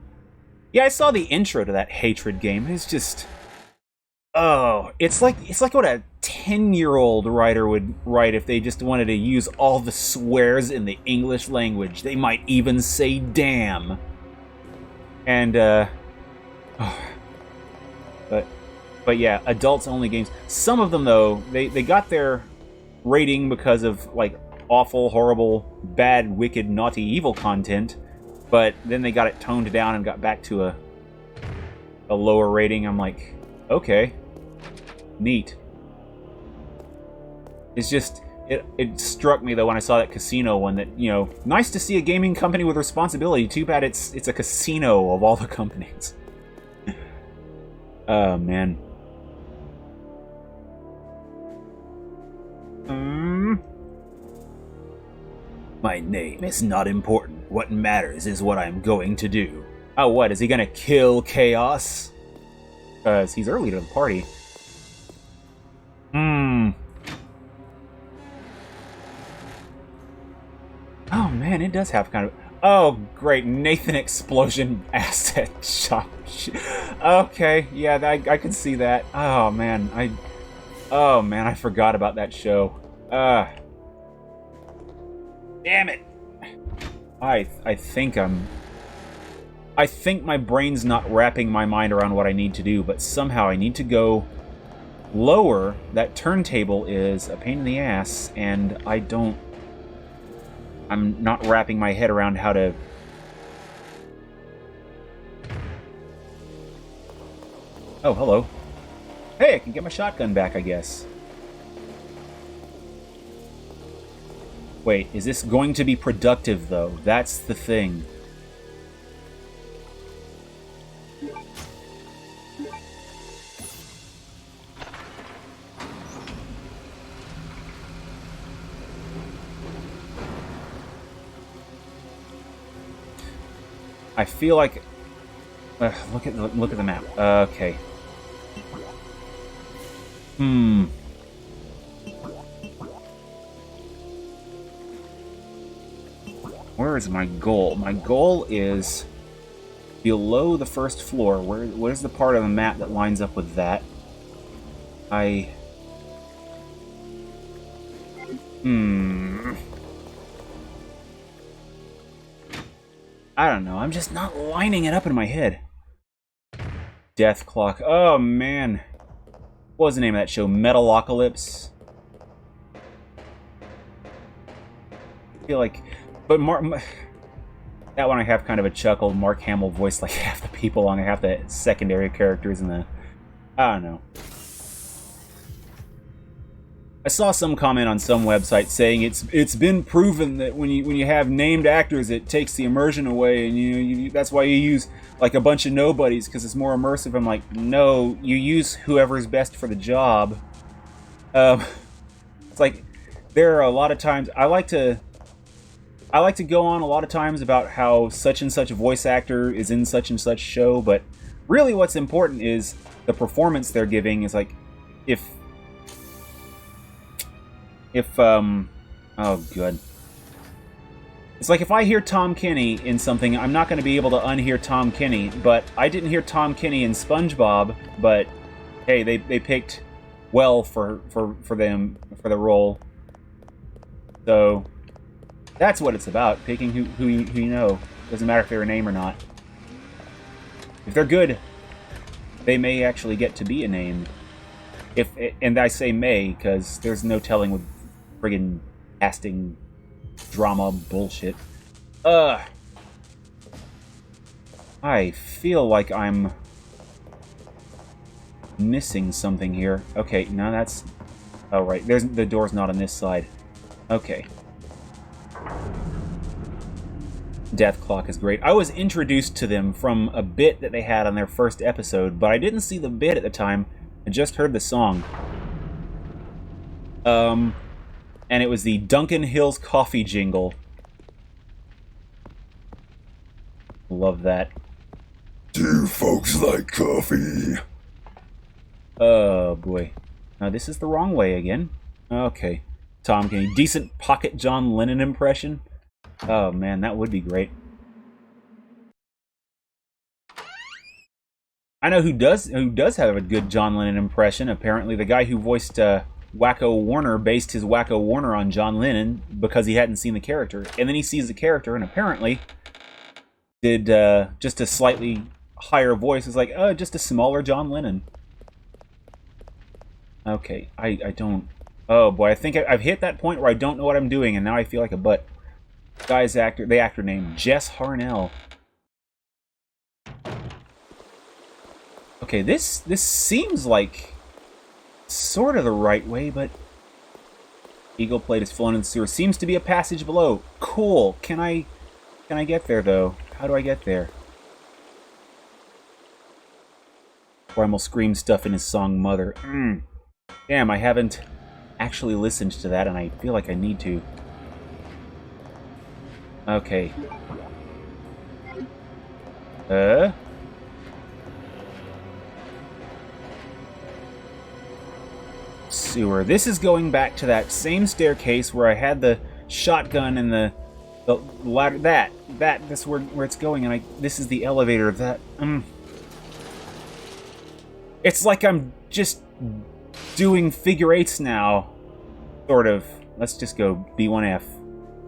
Yeah, I saw the intro to that Hatred game. It's just... Oh, it's like what a 10-year-old writer would write if they just wanted to use all the swears in the English language. They might even say damn. And, But yeah, adults-only games. Some of them, though, they got their rating because of, like, awful, horrible, bad, wicked, naughty, evil content, but then they got it toned down and got back to a lower rating. I'm like, okay, neat. It's just, it struck me, though, when I saw that casino one that, you know, nice to see a gaming company with responsibility. Too bad it's a casino of all the companies. Oh, man. My name is not important. What matters is what I'm going to do. Oh, what? Is he gonna kill Chaos? Because he's early to the party. Oh, man, it does have kind of... Oh, great. Nathan Explosion Asset Shop. Okay, yeah, I can see that. Oh, man, I forgot about that show. Damn it! I think my brain's not wrapping my mind around what I need to do, but somehow I need to go lower. That turntable is a pain in the ass, and I'm not wrapping my head around how to... Oh, hello. Hey, I can get my shotgun back, I guess. Wait, is this going to be productive, though? That's the thing. I feel like... look at the map. Okay. Where is my goal? My goal is below the first floor. Where's the part of the map that lines up with that? I don't know. I'm just not lining it up in my head. Death Clock. Oh, man. What was the name of that show? Metalocalypse? I feel like... But that one I have kind of a chuckle. Mark Hamill voiced like half the people on half the secondary characters in the... I don't know. I saw some comment on some website saying it's been proven that when you have named actors, it takes the immersion away, and that's why you use like a bunch of nobodies because it's more immersive. I'm like, no, you use whoever's best for the job. It's like there are a lot of times I like to go on a lot of times about how such and such a voice actor is in such and such show, but really what's important is the performance they're giving. Is like if oh, good. It's like if I hear Tom Kenny in something, I'm not going to be able to unhear Tom Kenny, but I didn't hear Tom Kenny in SpongeBob, but hey, they picked well for them, for the role. So, that's what it's about, picking who you know. Doesn't matter if they're a name or not. If they're good, they may actually get to be a name. And I say may, because there's no telling with friggin' casting drama bullshit. I feel like I'm missing something here. Okay, no, that's... Oh, right. The door's not on this side. Okay. Death Clock is great. I was introduced to them from a bit that they had on their first episode, but I didn't see the bit at the time. I just heard the song. And it was the Duncan Hills coffee jingle. Love that. Do folks like coffee? Oh, boy. Now, this is the wrong way again. Okay. Tom Kenny. Decent pocket John Lennon impression. Oh, man, that would be great. I know who does have a good John Lennon impression. Apparently, the guy who voiced Wacko Warner based his Wacko Warner on John Lennon because he hadn't seen the character. And then he sees the character and apparently did just a slightly higher voice. It's like, oh, just a smaller John Lennon. Okay, I don't... Oh, boy, I think I've hit that point where I don't know what I'm doing, and now I feel like a butt. The actor name, Jess Harnell. Okay, this seems like sort of the right way, but Eagle Plate is flown in the sewer. Seems to be a passage below. Cool. Can I get there though? How do I get there? Primal Scream stuff in his song Mother. Damn, I haven't actually listened to that, and I feel like I need to. Okay. Sewer. This is going back to that same staircase where I had the shotgun and the ladder. That's where it's going, and this is the elevator. It's like I'm just doing figure eights now, sort of. Let's just go B1F.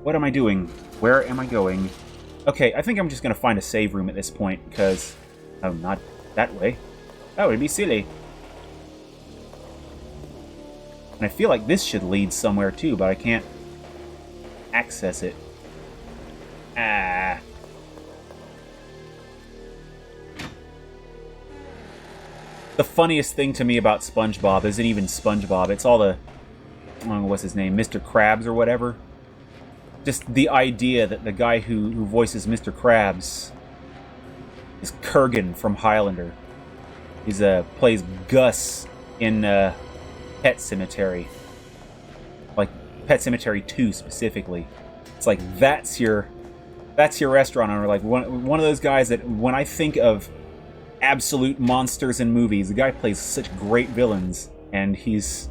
What am I doing? Where am I going? Okay, I think I'm just gonna find a save room at this point because, oh, not that way. That would be silly. And I feel like this should lead somewhere too, but I can't access it. Ah. The funniest thing to me about SpongeBob isn't even SpongeBob. It's all the... I don't know what's his name, Mr. Krabs or whatever. Just the idea that the guy who voices Mr. Krabs is Kurgan from Highlander. He's plays Gus in Pet Sematary, like Pet Sematary 2 specifically. It's like that's your restaurant owner, like one of those guys that when I think of absolute monsters in movies, the guy plays such great villains, and he's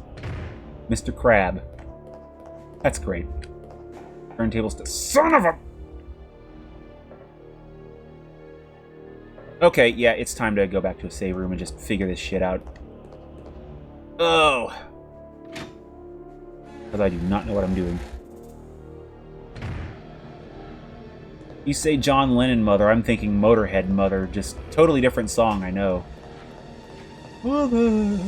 Mr. Crab. That's great. Turntables to son of a. Okay, yeah, it's time to go back to a save room and just figure this shit out. Oh. Because I do not know what I'm doing. You say John Lennon Mother, I'm thinking Motorhead Mother. Just totally different song, I know. Mother,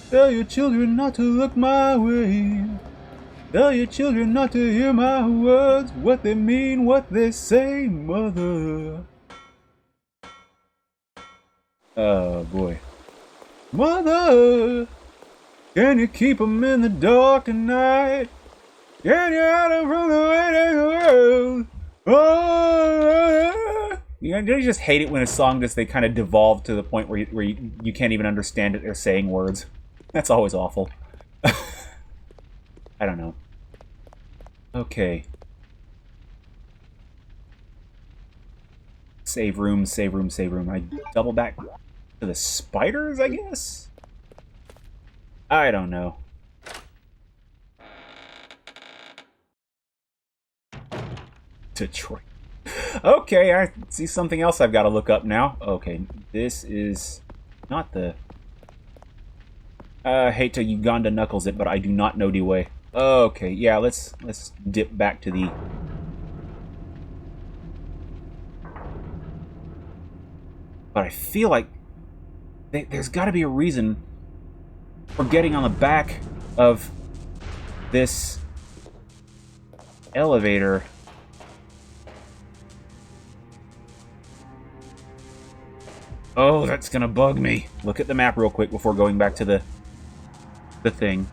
tell your children not to look my way. Tell your children not to hear my words, what they mean, what they say, Mother. Oh, boy. Mother, can you keep them in the dark at night? Can you hide them from the weight of the world? Oh, you know, don't you just hate it when a song just, they kind of devolve to the point where you can't even understand it, they're saying words? That's always awful. I don't know. Okay. Save room, save room, save room. I double back to the spiders, I guess? I don't know. Detroit. Okay, I see something else I've got to look up now. Okay, this is not the... I hate to Uganda knuckles it, but I do not know the way. Okay, yeah, let's dip back to the... But I feel like there's got to be a reason for getting on the back of this elevator. Oh, that's gonna bug me. Look at the map real quick before going back to the thing.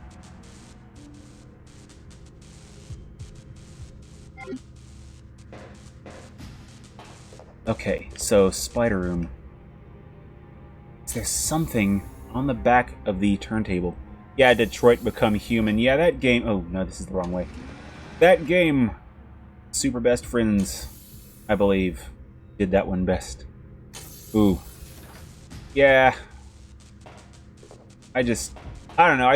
Okay, so spider room. Is there something on the back of the turntable? Yeah, Detroit Become Human. Yeah, that game... Oh, no, this is the wrong way. That game, Super Best Friends, I believe, did that one best. Ooh. Yeah. I don't know.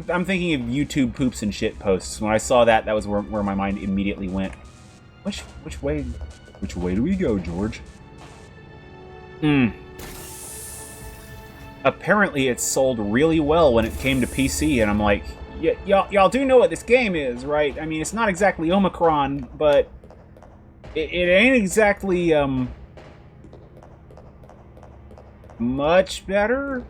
I'm thinking of YouTube poops and shit posts. When I saw that, that was where my mind immediately went. Which way do we go, George? Apparently it sold really well when it came to PC, and I'm like, y'all do know what this game is, right? I mean, it's not exactly Omicron, but it ain't exactly, much better.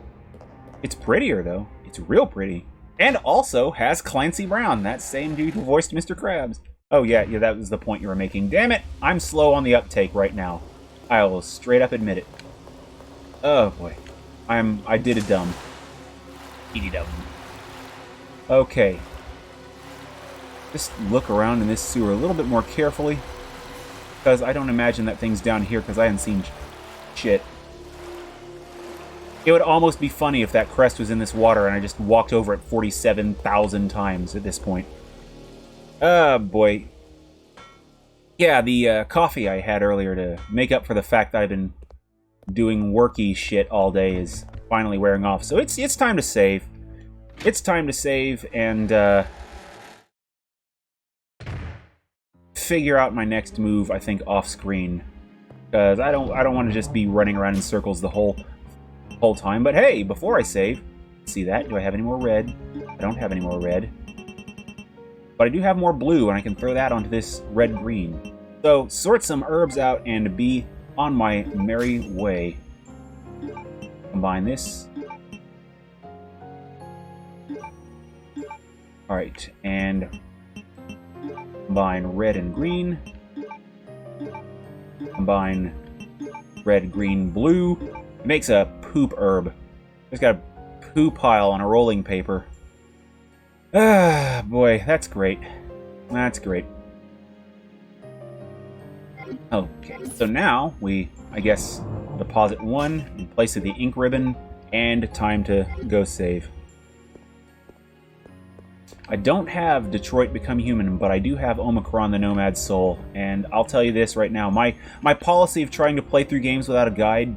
It's prettier, though. It's real pretty. And also has Clancy Brown, that same dude who voiced Mr. Krabs. Oh, yeah, that was the point you were making. Damn it! I'm slow on the uptake right now. I will straight up admit it. Oh, boy. I did a dumb. Eaty dumb. Okay. Just look around in this sewer a little bit more carefully. Because I don't imagine that thing's down here, because I haven't seen shit. It would almost be funny if that crest was in this water and I just walked over it 47,000 times at this point. Oh, boy. Yeah, the coffee I had earlier to make up for the fact that I've been doing worky shit all day is finally wearing off. So it's time to save. It's time to save and figure out my next move, I think, off screen. Because I don't want to just be running around in circles the whole time. But hey, before I save, see that? Do I have any more red? I don't have any more red. But I do have more blue, and I can throw that onto this red-green. So, sort some herbs out and be on my merry way. Combine this. Alright, and combine red and green. Combine red, green, blue. It makes a poop herb. Just got a poo pile on a rolling paper. Ah, boy, that's great. That's great. Okay, so now we, I guess, deposit 1 in place of the ink ribbon, and time to go save. I don't have Detroit Become Human, but I do have Omicron the Nomad Soul, and I'll tell you this right now, my policy of trying to play through games without a guide,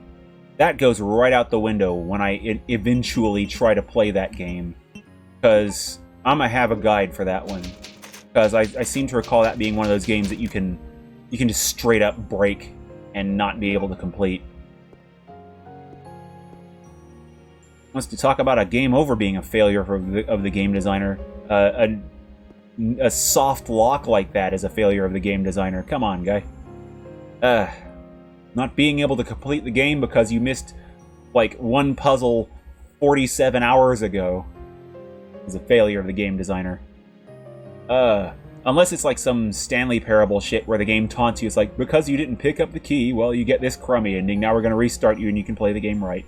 that goes right out the window when I eventually try to play that game, because I'm gonna have a guide for that one, because I seem to recall that being one of those games that you can just straight up break and not be able to complete. Wants to talk about a game over being a failure of the game designer. A soft lock like that is a failure of the game designer. Come on, guy. Not being able to complete the game because you missed, like, one puzzle 47 hours ago is a failure of the game designer. Unless it's like some Stanley Parable shit where the game taunts you. It's like, because you didn't pick up the key, well, you get this crummy ending. Now we're going to restart you and you can play the game right.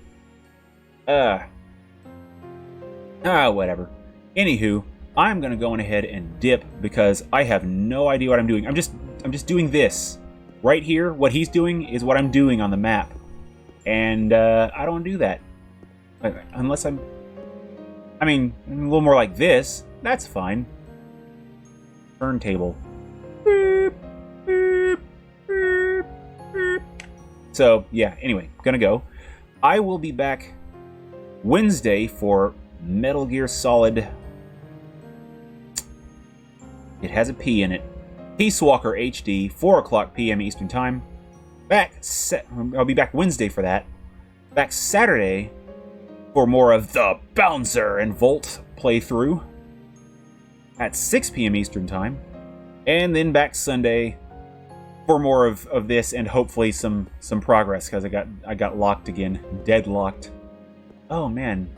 Whatever. Anywho, I'm going to go on ahead and dip because I have no idea what I'm doing. I'm just doing this. Right here, what he's doing is what I'm doing on the map. And I don't do that. Unless I mean, a little more like this. That's fine. Turntable. Beep, beep, beep, beep. So, yeah, anyway, gonna go. I will be back Wednesday for Metal Gear Solid. It has a P in it. Peace Walker HD, 4 o'clock p.m. Eastern Time. I'll be back Wednesday for that. Back Saturday for more of the Bouncer and Volt playthrough at 6 p.m. Eastern Time. And then back Sunday for more of this and hopefully some progress, because I got locked again. Deadlocked. Oh, man.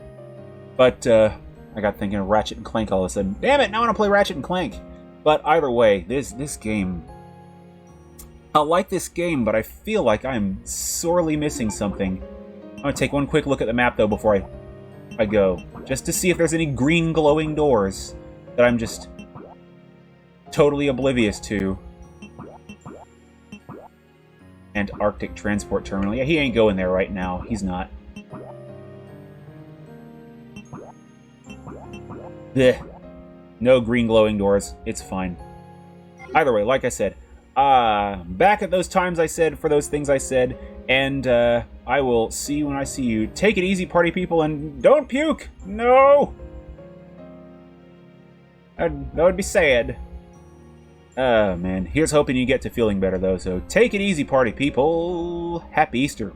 But I got thinking of Ratchet and Clank all of a sudden. Damn it, now I want to play Ratchet and Clank. But either way, this game... I like this game, but I feel like I'm sorely missing something. I'm going to take one quick look at the map, though, before I go. Just to see if there's any green glowing doors that I'm just totally oblivious to. And Arctic Transport Terminal. Yeah, he ain't going there right now. He's not. Blech. No green glowing doors. It's fine. Either way, like I said, back at those times I said for those things I said, and I will see you when I see you. Take it easy, party people, and don't puke! No! That would be sad. Man. Here's hoping you get to feeling better, though, so take it easy, party people. Happy Easter.